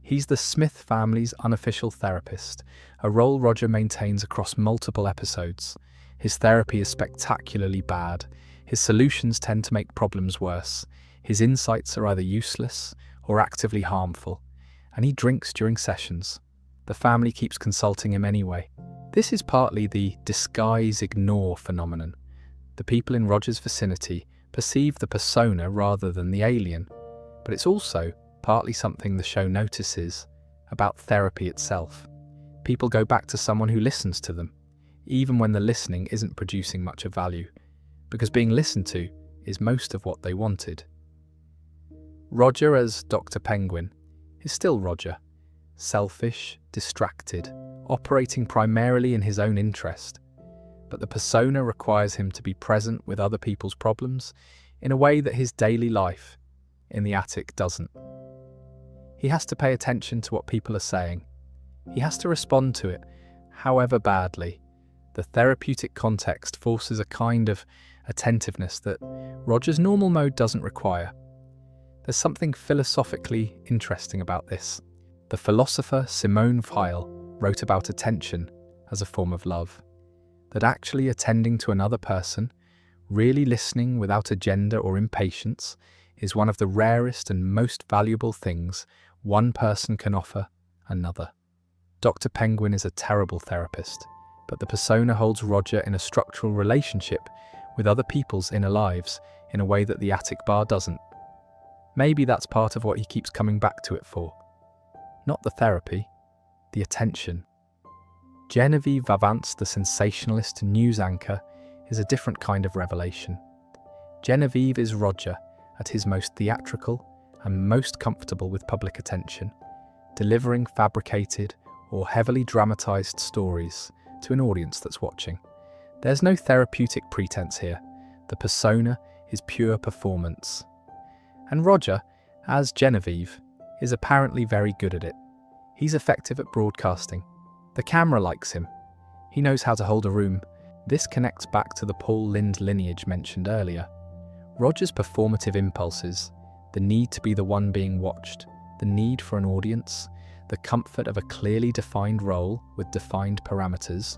He's the Smith family's unofficial therapist, a role Roger maintains across multiple episodes. His therapy is spectacularly bad. His solutions tend to make problems worse. His insights are either useless or actively harmful, and he drinks during sessions. The family keeps consulting him anyway. This is partly the disguise-ignore phenomenon. The people in Roger's vicinity perceive the persona rather than the alien, but it's also partly something the show notices about therapy itself. People go back to someone who listens to them, even when the listening isn't producing much of value, because being listened to is most of what they wanted. Roger as Dr. Penguin is still Roger, selfish, distracted, operating primarily in his own interest, but the persona requires him to be present with other people's problems in a way that his daily life in the attic doesn't. He has to pay attention to what people are saying. He has to respond to it, however badly. The therapeutic context forces a kind of attentiveness that Roger's normal mode doesn't require. There's something philosophically interesting about this. The philosopher Simone Weil wrote about attention as a form of love, that actually attending to another person, really listening without agenda or impatience, is one of the rarest and most valuable things one person can offer another. Dr. Penguin is a terrible therapist, but the persona holds Roger in a structural relationship with other people's inner lives in a way that the attic bar doesn't. Maybe that's part of what he keeps coming back to it for. Not the therapy, the attention. Genevieve Vavance, the sensationalist news anchor, is a different kind of revelation. Genevieve is Roger at his most theatrical and most comfortable with public attention, delivering fabricated or heavily dramatized stories to an audience that's watching. There's no therapeutic pretense here. The persona is pure performance. And Roger, as Genevieve, is apparently very good at it. He's effective at broadcasting. The camera likes him. He knows how to hold a room. This connects back to the Paul Lynde lineage mentioned earlier. Roger's performative impulses, the need to be the one being watched, the need for an audience, the comfort of a clearly defined role with defined parameters,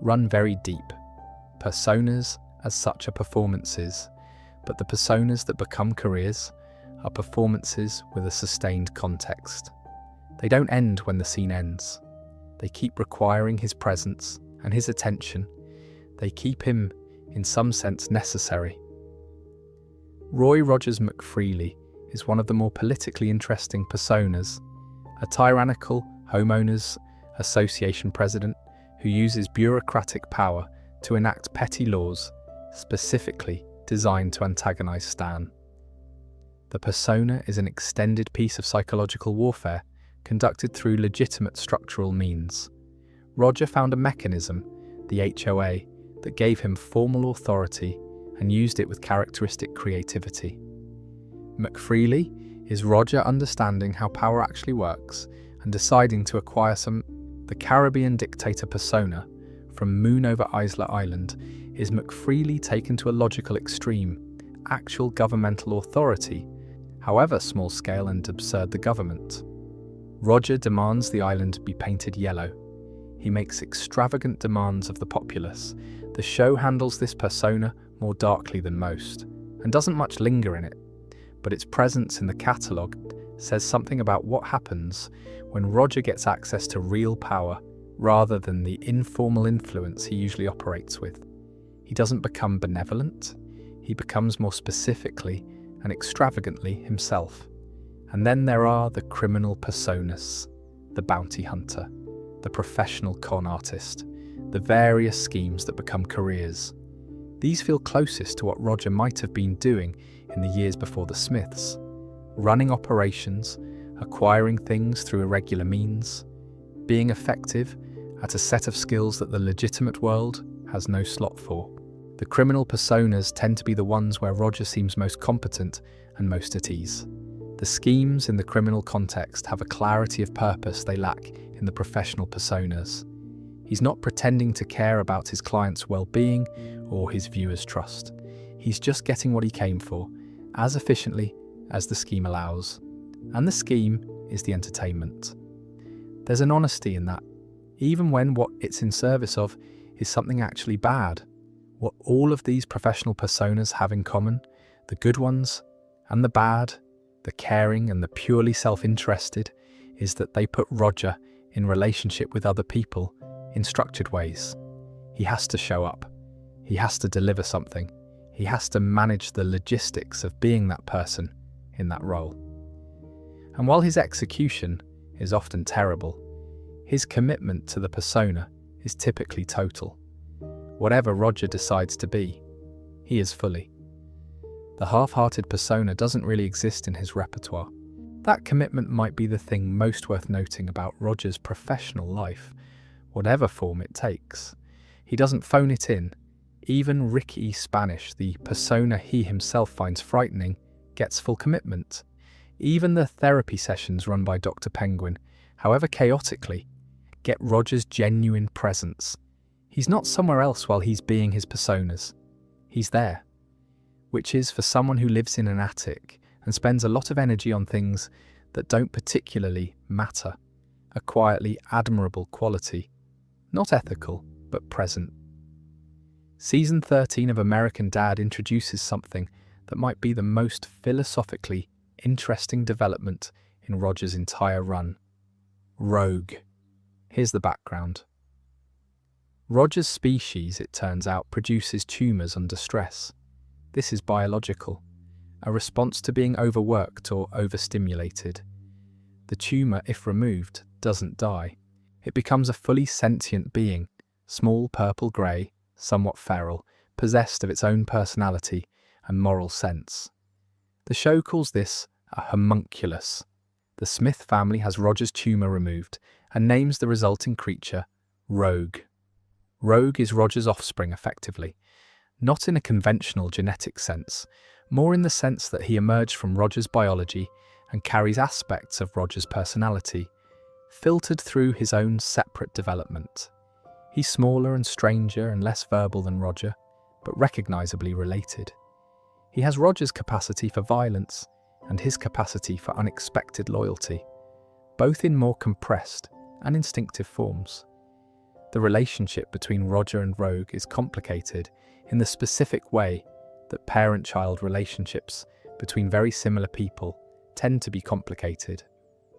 run very deep. Personas as such are performances, but the personas that become careers are performances with a sustained context. They don't end when the scene ends. They keep requiring his presence and his attention. They keep him, in some sense, necessary. Roy Rogers McFreely is one of the more politically interesting personas, a tyrannical homeowners association president who uses bureaucratic power to enact petty laws specifically designed to antagonize Stan. The persona is an extended piece of psychological warfare conducted through legitimate structural means. Roger found a mechanism, the HOA, that gave him formal authority and used it with characteristic creativity. McFreely is Roger understanding how power actually works and deciding to acquire the Caribbean dictator persona from Moon over Isla Island is McFreely taken to a logical extreme, actual governmental authority, however small-scale and absurd the government. Roger demands the island be painted yellow. He makes extravagant demands of the populace. The show handles this persona more darkly than most, and doesn't much linger in it, but its presence in the catalogue says something about what happens when Roger gets access to real power rather than the informal influence he usually operates with. He doesn't become benevolent, he becomes more specifically and extravagantly himself. And then there are the criminal personas, the bounty hunter, the professional con artist, the various schemes that become careers. These feel closest to what Roger might have been doing in the years before the Smiths, running operations, acquiring things through irregular means, being effective at a set of skills that the legitimate world has no slot for. The criminal personas tend to be the ones where Roger seems most competent and most at ease. The schemes in the criminal context have a clarity of purpose they lack in the professional personas. He's not pretending to care about his client's well-being or his viewers' trust. He's just getting what he came for, as efficiently as the scheme allows. And the scheme is the entertainment. There's an honesty in that, even when what it's in service of is something actually bad. What all of these professional personas have in common, the good ones and the bad, the caring and the purely self-interested, is that they put Roger in relationship with other people in structured ways. He has to show up. He has to deliver something. He has to manage the logistics of being that person in that role. And while his execution is often terrible, his commitment to the persona is typically total. Whatever Roger decides to be, he is fully. The half-hearted persona doesn't really exist in his repertoire. That commitment might be the thing most worth noting about Roger's professional life, whatever form it takes. He doesn't phone it in. Even Ricky Spanish, the persona he himself finds frightening, gets full commitment. Even the therapy sessions run by Dr. Penguin, however chaotically, get Roger's genuine presence. He's not somewhere else while he's being his personas. He's there. Which is, for someone who lives in an attic and spends a lot of energy on things that don't particularly matter, a quietly admirable quality. Not ethical, but present. Season 13 of American Dad introduces something that might be the most philosophically interesting development in Roger's entire run. Rogue. Here's the background. Roger's species, it turns out, produces tumours under stress. This is biological, a response to being overworked or overstimulated. The tumour, if removed, doesn't die. It becomes a fully sentient being, small purple-grey, somewhat feral, possessed of its own personality and moral sense. The show calls this a homunculus. The Smith family has Roger's tumour removed and names the resulting creature Rogue. Rogue is Roger's offspring, effectively, not in a conventional genetic sense, more in the sense that he emerged from Roger's biology and carries aspects of Roger's personality, filtered through his own separate development. He's smaller and stranger and less verbal than Roger, but recognisably related. He has Roger's capacity for violence and his capacity for unexpected loyalty. both in more compressed and instinctive forms. The relationship between Roger and Rogue is complicated in the specific way that parent-child relationships between very similar people tend to be complicated.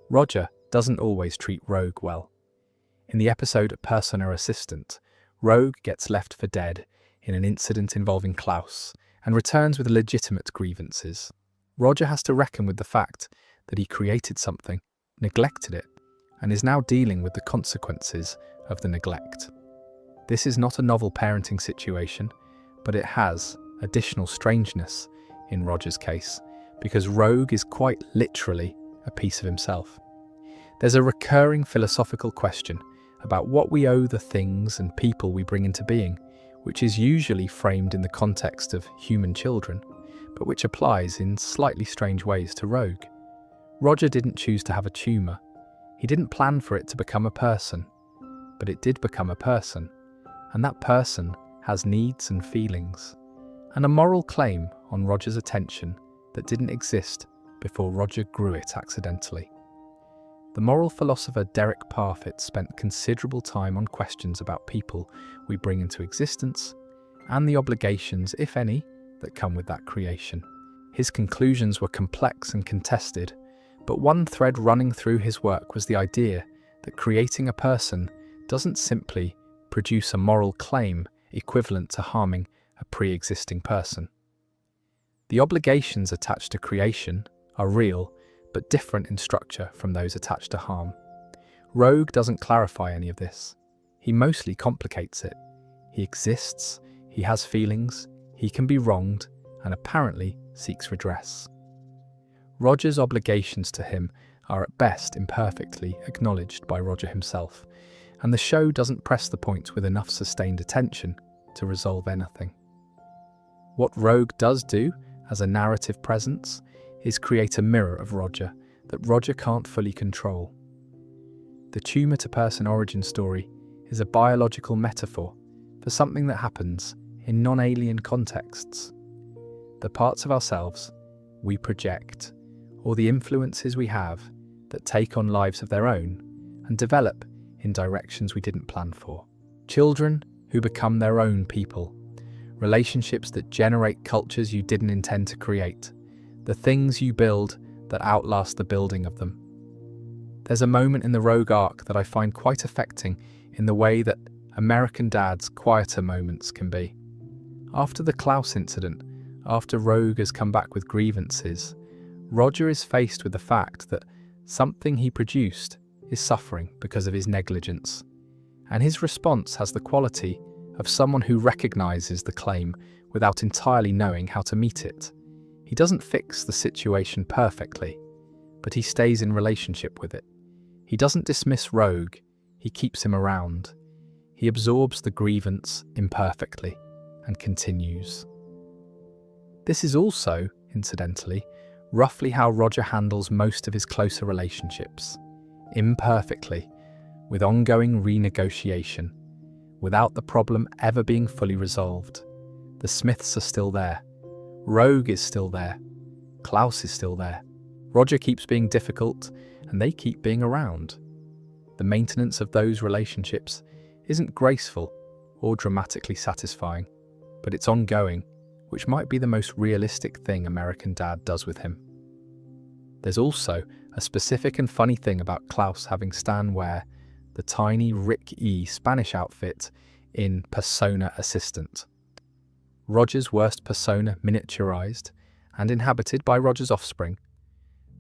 Roger doesn't always treat Rogue well. In the episode Persona Assistant, Rogue gets left for dead in an incident involving Klaus and returns with legitimate grievances. Roger has to reckon with the fact that he created something, neglected it, and is now dealing with the consequences of the neglect. This is not a novel parenting situation, but it has additional strangeness in Roger's case, because Rogue is quite literally a piece of himself. There's a recurring philosophical question about what we owe the things and people we bring into being, which is usually framed in the context of human children, but which applies in slightly strange ways to Rogue. Roger didn't choose to have a tumour. He didn't plan for it to become a person, but it did become a person, and that person has needs and feelings, and a moral claim on Roger's attention that didn't exist before Roger grew it accidentally. The moral philosopher Derek Parfit spent considerable time on questions about people we bring into existence and the obligations, if any, that come with that creation. His conclusions were complex and contested, but one thread running through his work was the idea that creating a person doesn't simply produce a moral claim equivalent to harming a pre-existing person. The obligations attached to creation are real, but different in structure from those attached to harm. Rogue doesn't clarify any of this. He mostly complicates it. He exists, he has feelings, he can be wronged, and apparently seeks redress. Roger's obligations to him are at best imperfectly acknowledged by Roger himself, and the show doesn't press the point with enough sustained attention to resolve anything. What Rogue does do as a narrative presence is create a mirror of Roger that Roger can't fully control. The tumor-to-person origin story is a biological metaphor for something that happens in non-alien contexts. The parts of ourselves we project, or the influences we have that take on lives of their own and develop in directions we didn't plan for. Children who become their own people, relationships that generate cultures you didn't intend to create, the things you build that outlast the building of them. There's a moment in the Rogue arc that I find quite affecting in the way that American Dad's quieter moments can be. After the Klaus incident, after Rogue has come back with grievances, Roger is faced with the fact that something he produced is suffering because of his negligence, and his response has the quality of someone who recognises the claim without entirely knowing how to meet it. He doesn't fix the situation perfectly, but he stays in relationship with it. He doesn't dismiss Rogue, he keeps him around. He absorbs the grievance imperfectly and continues. This is also, incidentally, roughly how Roger handles most of his closer relationships. Imperfectly, with ongoing renegotiation, without the problem ever being fully resolved. The Smiths are still there. Rogue is still there. Klaus is still there. Roger keeps being difficult, and they keep being around. The maintenance of those relationships isn't graceful or dramatically satisfying, but it's ongoing, which might be the most realistic thing American Dad does with him. There's also a specific and funny thing about Klaus having Stan wear the tiny Rick E. Spanish outfit in Persona Assistant. Roger's worst persona miniaturized and inhabited by Roger's offspring,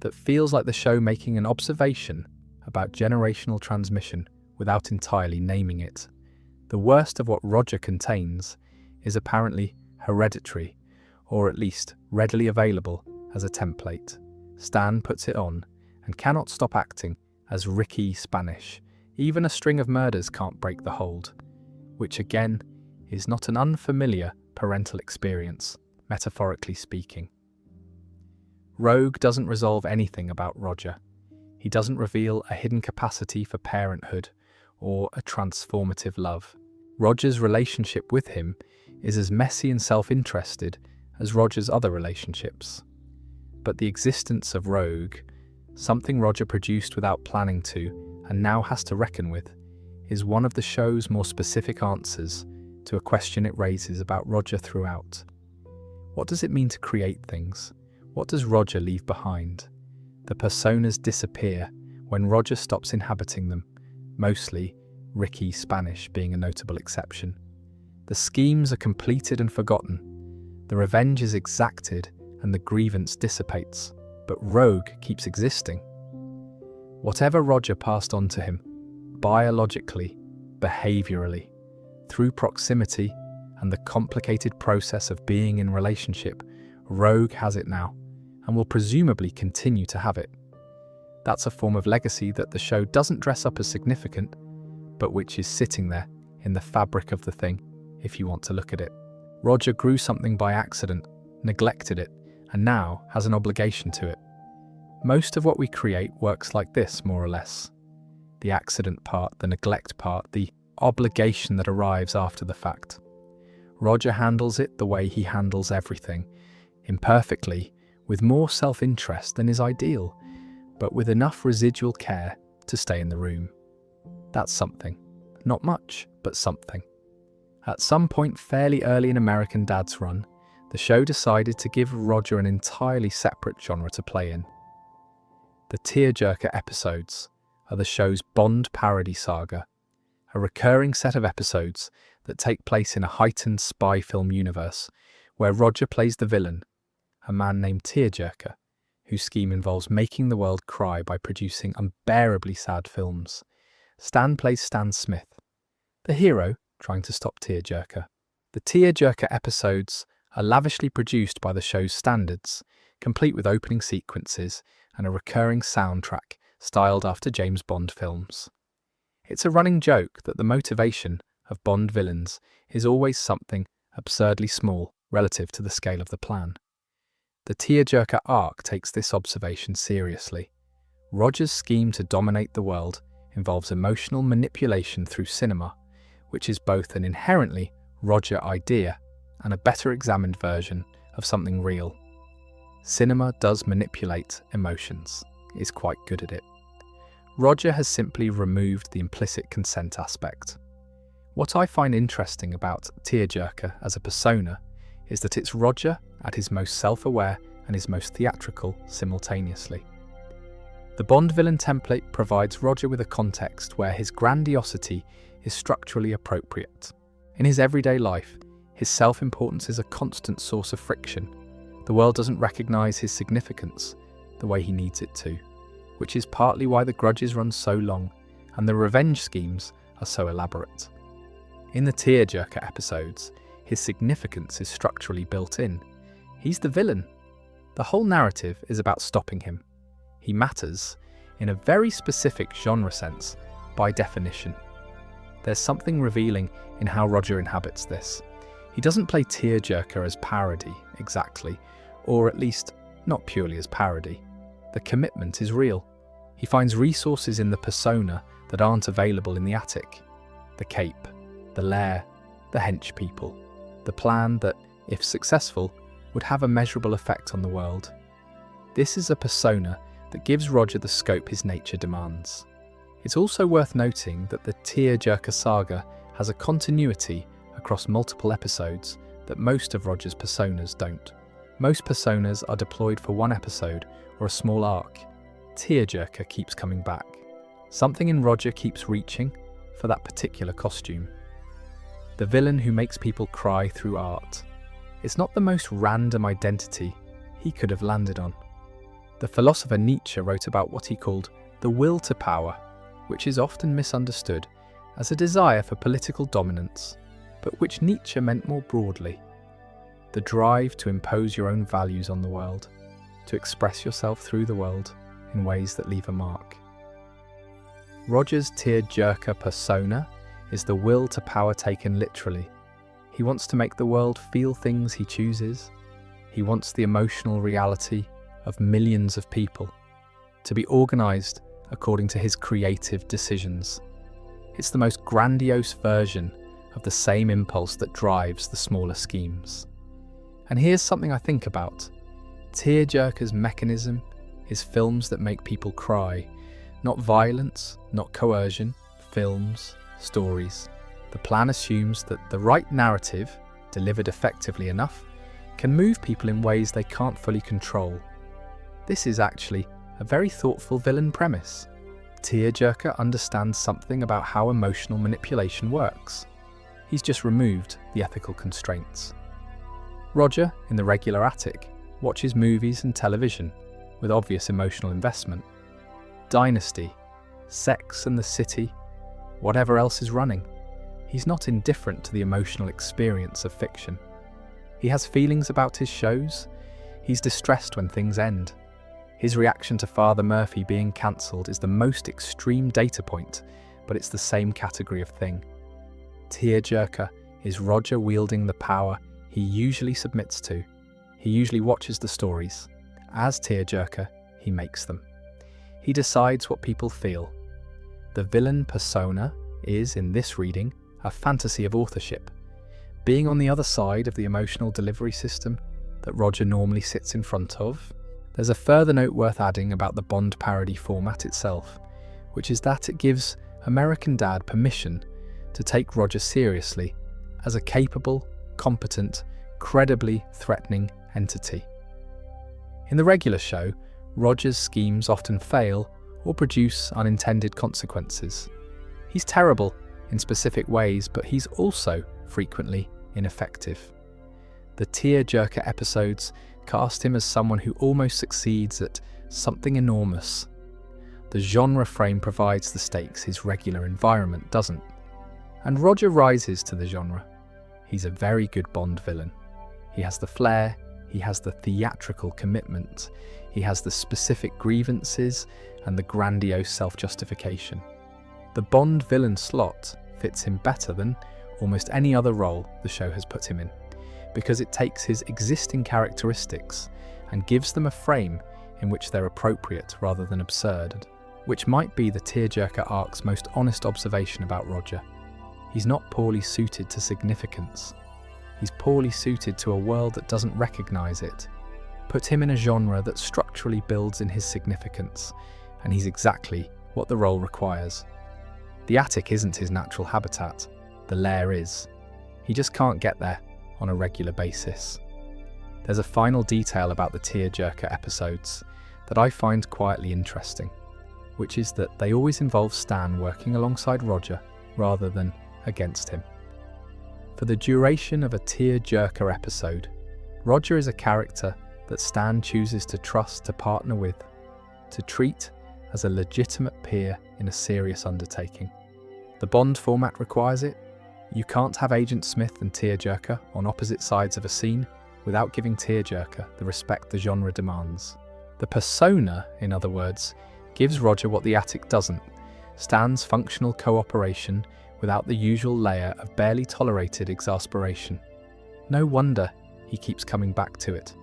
that feels like the show making an observation about generational transmission without entirely naming it. The worst of what Roger contains is apparently hereditary, or at least readily available as a template. Stan puts it on and cannot stop acting as Ricky Spanish. Even a string of murders can't break the hold, which again is not an unfamiliar parental experience, metaphorically speaking. Rogue doesn't resolve anything about Roger. He doesn't reveal a hidden capacity for parenthood or a transformative love. Roger's relationship with him is as messy and self-interested as Roger's other relationships. But the existence of Rogue something Roger produced without planning to and now has to reckon with, is one of the show's more specific answers to a question it raises about Roger throughout. What does it mean to create things? What does Roger leave behind? The personas disappear when Roger stops inhabiting them, mostly Ricky Spanish being a notable exception. The schemes are completed and forgotten. The revenge is exacted and the grievance dissipates, but Rogue keeps existing. Whatever Roger passed on to him, biologically, behaviourally, through proximity and the complicated process of being in relationship, Rogue has it now and will presumably continue to have it. That's a form of legacy that the show doesn't dress up as significant, but which is sitting there in the fabric of the thing, if you want to look at it. Roger grew something by accident, neglected it, and now has an obligation to it. Most of what we create works like this, more or less. The accident part, the neglect part, the obligation that arrives after the fact. Roger handles it the way he handles everything, imperfectly, with more self-interest than is ideal, but with enough residual care to stay in the room. That's something. Not much, but something. At some point fairly early in American Dad's run, the show decided to give Roger an entirely separate genre to play in. The tearjerker episodes are the show's Bond parody saga, a recurring set of episodes that take place in a heightened spy film universe where Roger plays the villain, a man named Tearjerker, whose scheme involves making the world cry by producing unbearably sad films. Stan plays Stan Smith, the hero trying to stop Tearjerker. The Tearjerker episodes are lavishly produced by the show's standards, complete with opening sequences and a recurring soundtrack styled after James Bond films. It's a running joke that the motivation of Bond villains is always something absurdly small relative to the scale of the plan. The tearjerker arc takes this observation seriously. Roger's scheme to dominate the world involves emotional manipulation through cinema, which is both an inherently Roger idea and a better examined version of something real. Cinema does manipulate emotions, is quite good at it. Roger has simply removed the implicit consent aspect. What I find interesting about Tearjerker as a persona is that it's Roger at his most self-aware and his most theatrical simultaneously. The Bond villain template provides Roger with a context where his grandiosity is structurally appropriate. In his everyday life, his self-importance is a constant source of friction. The world doesn't recognise his significance the way he needs it to, which is partly why the grudges run so long and the revenge schemes are so elaborate. In the tearjerker episodes, his significance is structurally built in. He's the villain. The whole narrative is about stopping him. He matters, in a very specific genre sense, by definition. There's something revealing in how Roger inhabits this. He doesn't play tearjerker as parody, exactly, or at least not purely as parody. The commitment is real. He finds resources in the persona that aren't available in the attic. The cape, the lair, the hench people. The plan that, if successful, would have a measurable effect on the world. This is a persona that gives Roger the scope his nature demands. It's also worth noting that the tearjerker saga has a continuity across multiple episodes that most of Roger's personas don't. Most personas are deployed for one episode or a small arc. Tearjerker keeps coming back. Something in Roger keeps reaching for that particular costume. The villain who makes people cry through art. It's not the most random identity he could have landed on. The philosopher Nietzsche wrote about what he called the will to power, which is often misunderstood as a desire for political dominance, but which Nietzsche meant more broadly. The drive to impose your own values on the world, to express yourself through the world in ways that leave a mark. Roger's tearjerker persona is the will to power taken literally. He wants to make the world feel things he chooses. He wants the emotional reality of millions of people to be organised according to his creative decisions. It's the most grandiose version of the same impulse that drives the smaller schemes. And here's something I think about. Tearjerker's mechanism is films that make people cry. Not violence, not coercion, films, stories. The plan assumes that the right narrative, delivered effectively enough, can move people in ways they can't fully control. This is actually a very thoughtful villain premise. Tearjerker understands something about how emotional manipulation works. He's just removed the ethical constraints. Roger, in the regular attic, watches movies and television with obvious emotional investment. Dynasty, sex and the city, whatever else is running. He's not indifferent to the emotional experience of fiction. He has feelings about his shows. He's distressed when things end. His reaction to Father Murphy being cancelled is the most extreme data point, but it's the same category of thing. Tearjerker is Roger wielding the power he usually submits to. He usually watches the stories. As Tearjerker, he makes them. He decides what people feel. The villain persona is, in this reading, a fantasy of authorship, being on the other side of the emotional delivery system that Roger normally sits in front of. There's a further note worth adding about the Bond parody format itself, which is that it gives American Dad permission to take Roger seriously as a capable, competent, credibly threatening entity. In the regular show, Roger's schemes often fail or produce unintended consequences. He's terrible in specific ways, but he's also frequently ineffective. The Tearjerker episodes cast him as someone who almost succeeds at something enormous. The genre frame provides the stakes his regular environment doesn't. And Roger rises to the genre. He's a very good Bond villain. He has the flair, he has the theatrical commitment, he has the specific grievances and the grandiose self-justification. The Bond villain slot fits him better than almost any other role the show has put him in, because it takes his existing characteristics and gives them a frame in which they're appropriate rather than absurd, which might be the Tearjerker arc's most honest observation about Roger. He's not poorly suited to significance. He's poorly suited to a world that doesn't recognise it. Put him in a genre that structurally builds in his significance, and he's exactly what the role requires. The attic isn't his natural habitat, the lair is. He just can't get there on a regular basis. There's a final detail about the Tearjerker episodes that I find quietly interesting, which is that they always involve Stan working alongside Roger rather than against him. For the duration of a Tearjerker episode, Roger is a character that Stan chooses to trust to partner with, to treat as a legitimate peer in a serious undertaking. The Bond format requires it. You can't have Agent Smith and Tearjerker on opposite sides of a scene without giving Tearjerker the respect the genre demands. The persona, in other words, gives Roger what the attic doesn't: Stan's functional cooperation without the usual layer of barely tolerated exasperation. No wonder he keeps coming back to it.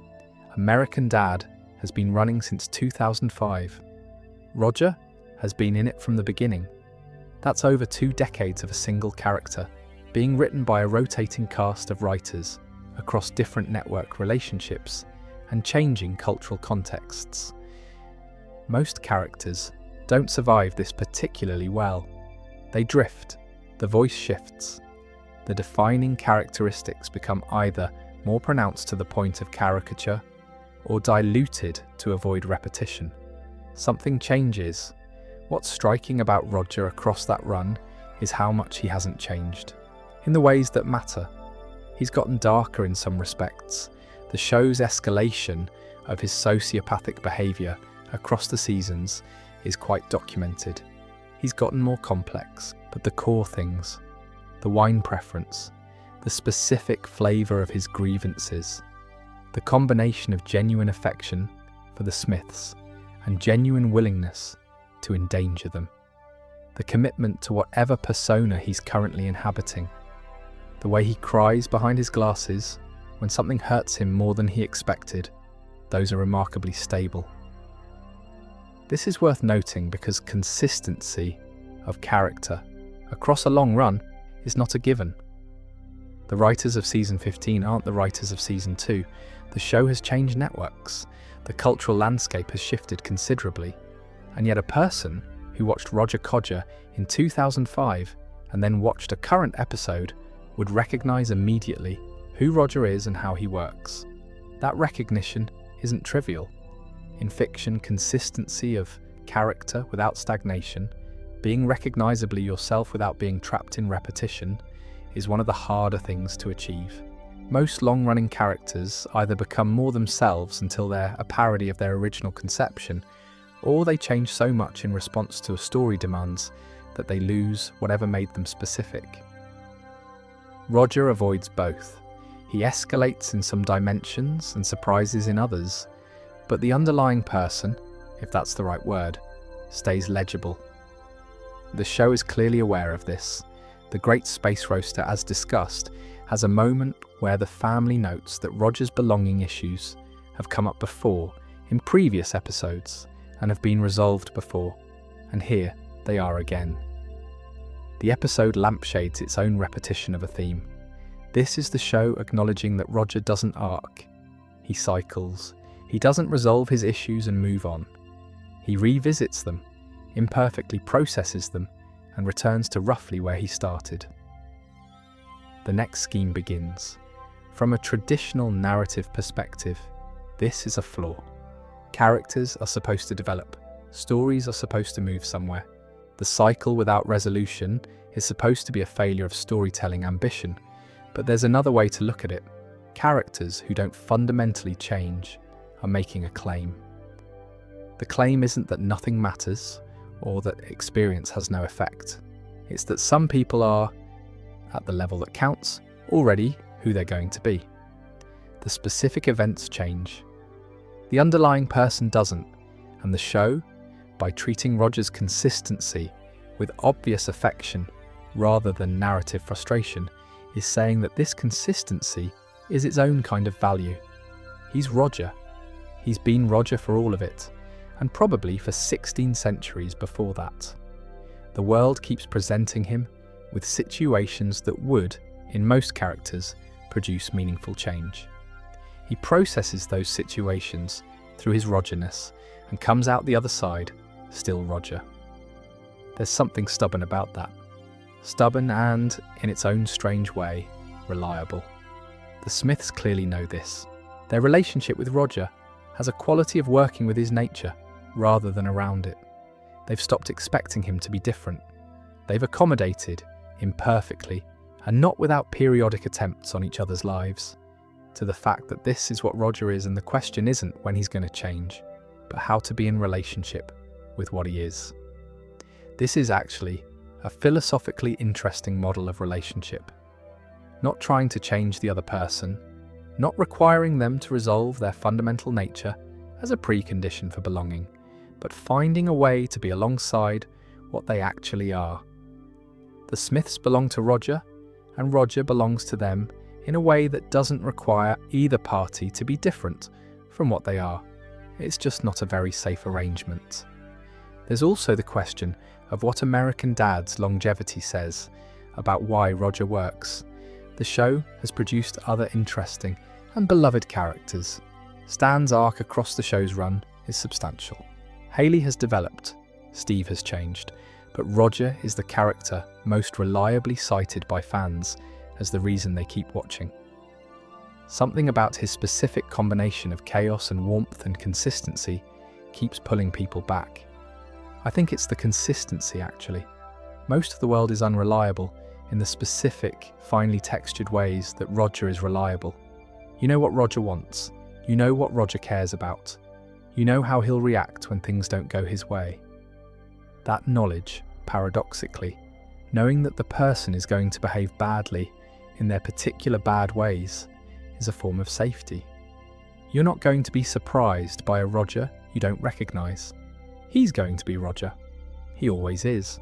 American Dad has been running since 2005. Roger has been in it from the beginning. That's over 2 decades of a single character, being written by a rotating cast of writers across different network relationships and changing cultural contexts. Most characters don't survive this particularly well. They drift, the voice shifts. The defining characteristics become either more pronounced to the point of caricature or diluted to avoid repetition. Something changes. What's striking about Roger across that run is how much he hasn't changed, in the ways that matter. He's gotten darker in some respects. The show's escalation of his sociopathic behaviour across the seasons is quite documented. He's gotten more complex, but the core things, the wine preference, the specific flavour of his grievances, the combination of genuine affection for the Smiths and genuine willingness to endanger them, the commitment to whatever persona he's currently inhabiting, the way he cries behind his glasses when something hurts him more than he expected, those are remarkably stable. This is worth noting because consistency of character across a long run is not a given. The writers of Season 15 aren't the writers of Season 2, The show has changed networks. The cultural landscape has shifted considerably. And yet a person who watched Roger Codger in 2005 and then watched a current episode would recognize immediately who Roger is and how he works. That recognition isn't trivial. In fiction, consistency of character without stagnation, being recognizably yourself without being trapped in repetition, is one of the harder things to achieve. Most long-running characters either become more themselves until they're a parody of their original conception, or they change so much in response to a story demands that they lose whatever made them specific. Roger avoids both. He escalates in some dimensions and surprises in others, but the underlying person, if that's the right word, stays legible. The show is clearly aware of this. The Great Space Roaster, as discussed, has a moment where the family notes that Roger's belonging issues have come up before in previous episodes and have been resolved before, and here they are again. The episode lampshades its own repetition of a theme. This is the show acknowledging that Roger doesn't arc. He cycles. He doesn't resolve his issues and move on. He revisits them, imperfectly processes them, and returns to roughly where he started. The next scheme begins. From a traditional narrative perspective, this is a flaw. Characters are supposed to develop. Stories are supposed to move somewhere. The cycle without resolution is supposed to be a failure of storytelling ambition, but there's another way to look at it. Characters who don't fundamentally change are making a claim. The claim isn't that nothing matters or that experience has no effect. It's that some people are, at the level that counts, already who they're going to be. The specific events change. The underlying person doesn't, and the show, by treating Roger's consistency with obvious affection rather than narrative frustration, is saying that this consistency is its own kind of value. He's Roger. He's been Roger for all of it, and probably for 16 centuries before that. The world keeps presenting him with situations that would, in most characters, produce meaningful change. He processes those situations through his Rogerness and comes out the other side still Roger. There's something stubborn about that. Stubborn and, in its own strange way, reliable. The Smiths clearly know this. Their relationship with Roger has a quality of working with his nature rather than around it. They've stopped expecting him to be different. They've accommodated, imperfectly, and not without periodic attempts on each other's lives, to the fact that this is what Roger is, and the question isn't when he's going to change, but how to be in relationship with what he is. This is actually a philosophically interesting model of relationship. Not trying to change the other person, not requiring them to resolve their fundamental nature as a precondition for belonging, but finding a way to be alongside what they actually are. The Smiths belong to Roger, and Roger belongs to them in a way that doesn't require either party to be different from what they are. It's just not a very safe arrangement. There's also the question of what American Dad's longevity says about why Roger works. The show has produced other interesting and beloved characters. Stan's arc across the show's run is substantial. Haley has developed, Steve has changed, but Roger is the character most reliably cited by fans as the reason they keep watching. Something about his specific combination of chaos and warmth and consistency keeps pulling people back. I think it's the consistency, actually. Most of the world is unreliable in the specific, finely textured ways that Roger is reliable. You know what Roger wants. You know what Roger cares about. You know how he'll react when things don't go his way. That knowledge, paradoxically, knowing that the person is going to behave badly in their particular bad ways, is a form of safety. You're not going to be surprised by a Roger you don't recognise. He's going to be Roger. He always is.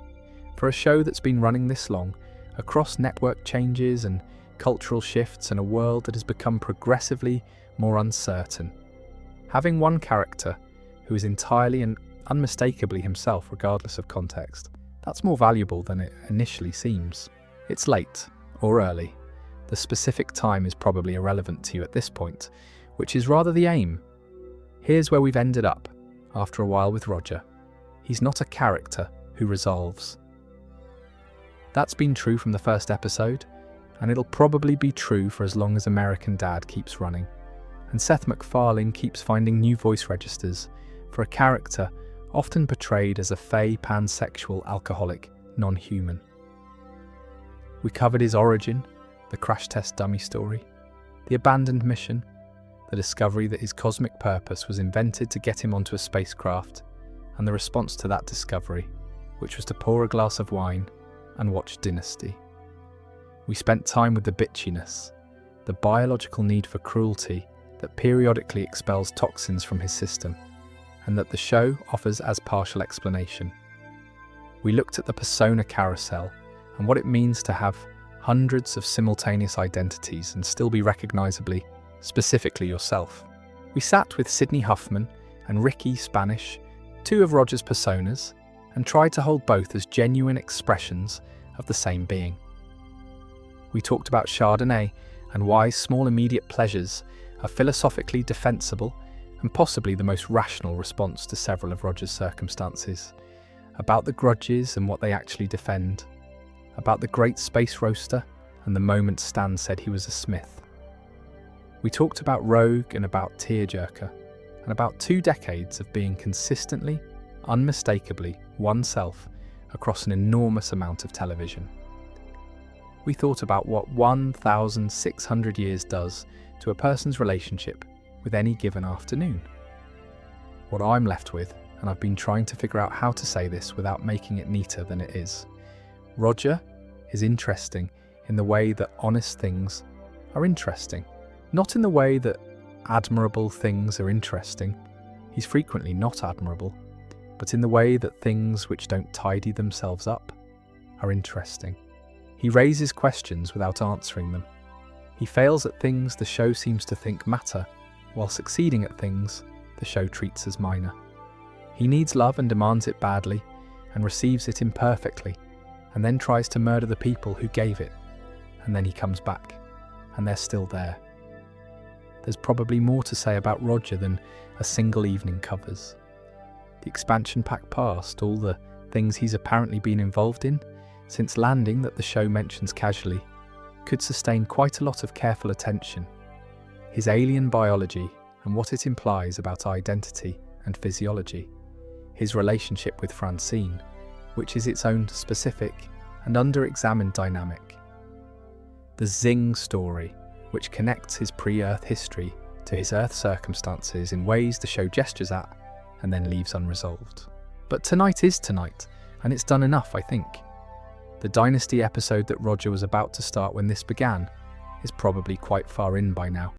For a show that's been running this long, across network changes and cultural shifts and a world that has become progressively more uncertain, having one character who is entirely and unmistakably himself regardless of context, that's more valuable than it initially seems. It's late, or early. The specific time is probably irrelevant to you at this point. which is rather the aim. Here's where we've ended up, after a while with Roger. He's not a character who resolves. That's been true from the first episode, and it'll probably be true for as long as American Dad keeps running, and Seth MacFarlane keeps finding new voice registers for a character often portrayed as a fey pansexual alcoholic non-human. We covered his origin, the crash test dummy story, the abandoned mission, the discovery that his cosmic purpose was invented to get him onto a spacecraft, and the response to that discovery, which was to pour a glass of wine and watch Dynasty. We spent time with the bitchiness, the biological need for cruelty that periodically expels toxins from his system, and that the show offers as partial explanation. We looked at the persona carousel and what it means to have hundreds of simultaneous identities and still be recognisably, specifically yourself. We sat with Sydney Huffman and Ricky Spanish, two of Roger's personas, and tried to hold both as genuine expressions of the same being. We talked about Chardonnay and why small immediate pleasures are philosophically defensible and possibly the most rational response to several of Roger's circumstances, about the grudges and what they actually defend, about the great space roaster and the moment Stan said he was a Smith. We talked about Rogue and about Tearjerker, and about 2 decades of being consistently, unmistakably oneself across an enormous amount of television. We thought about what 1,600 years does to a person's relationship with any given afternoon. What I'm left with, and I've been trying to figure out how to say this without making it neater than it is, Roger is interesting in the way that honest things are interesting. Not in the way that admirable things are interesting. He's frequently not admirable, but in the way that things which don't tidy themselves up are interesting. He raises questions without answering them. He fails at things the show seems to think matter, while succeeding at things the show treats as minor. He needs love and demands it badly, and receives it imperfectly, and then tries to murder the people who gave it, and then he comes back, and they're still there. There's probably more to say about Roger than a single evening covers. The expansion pack past, all the things he's apparently been involved in since landing that the show mentions casually, could sustain quite a lot of careful attention. His alien biology and what it implies about identity and physiology. His relationship with Francine, which is its own specific and under-examined dynamic. The Zing story, which connects his pre-Earth history to his Earth circumstances in ways the show gestures at and then leaves unresolved. But tonight is tonight, and it's done enough, I think. The Dynasty episode that Roger was about to start when this began is probably quite far in by now.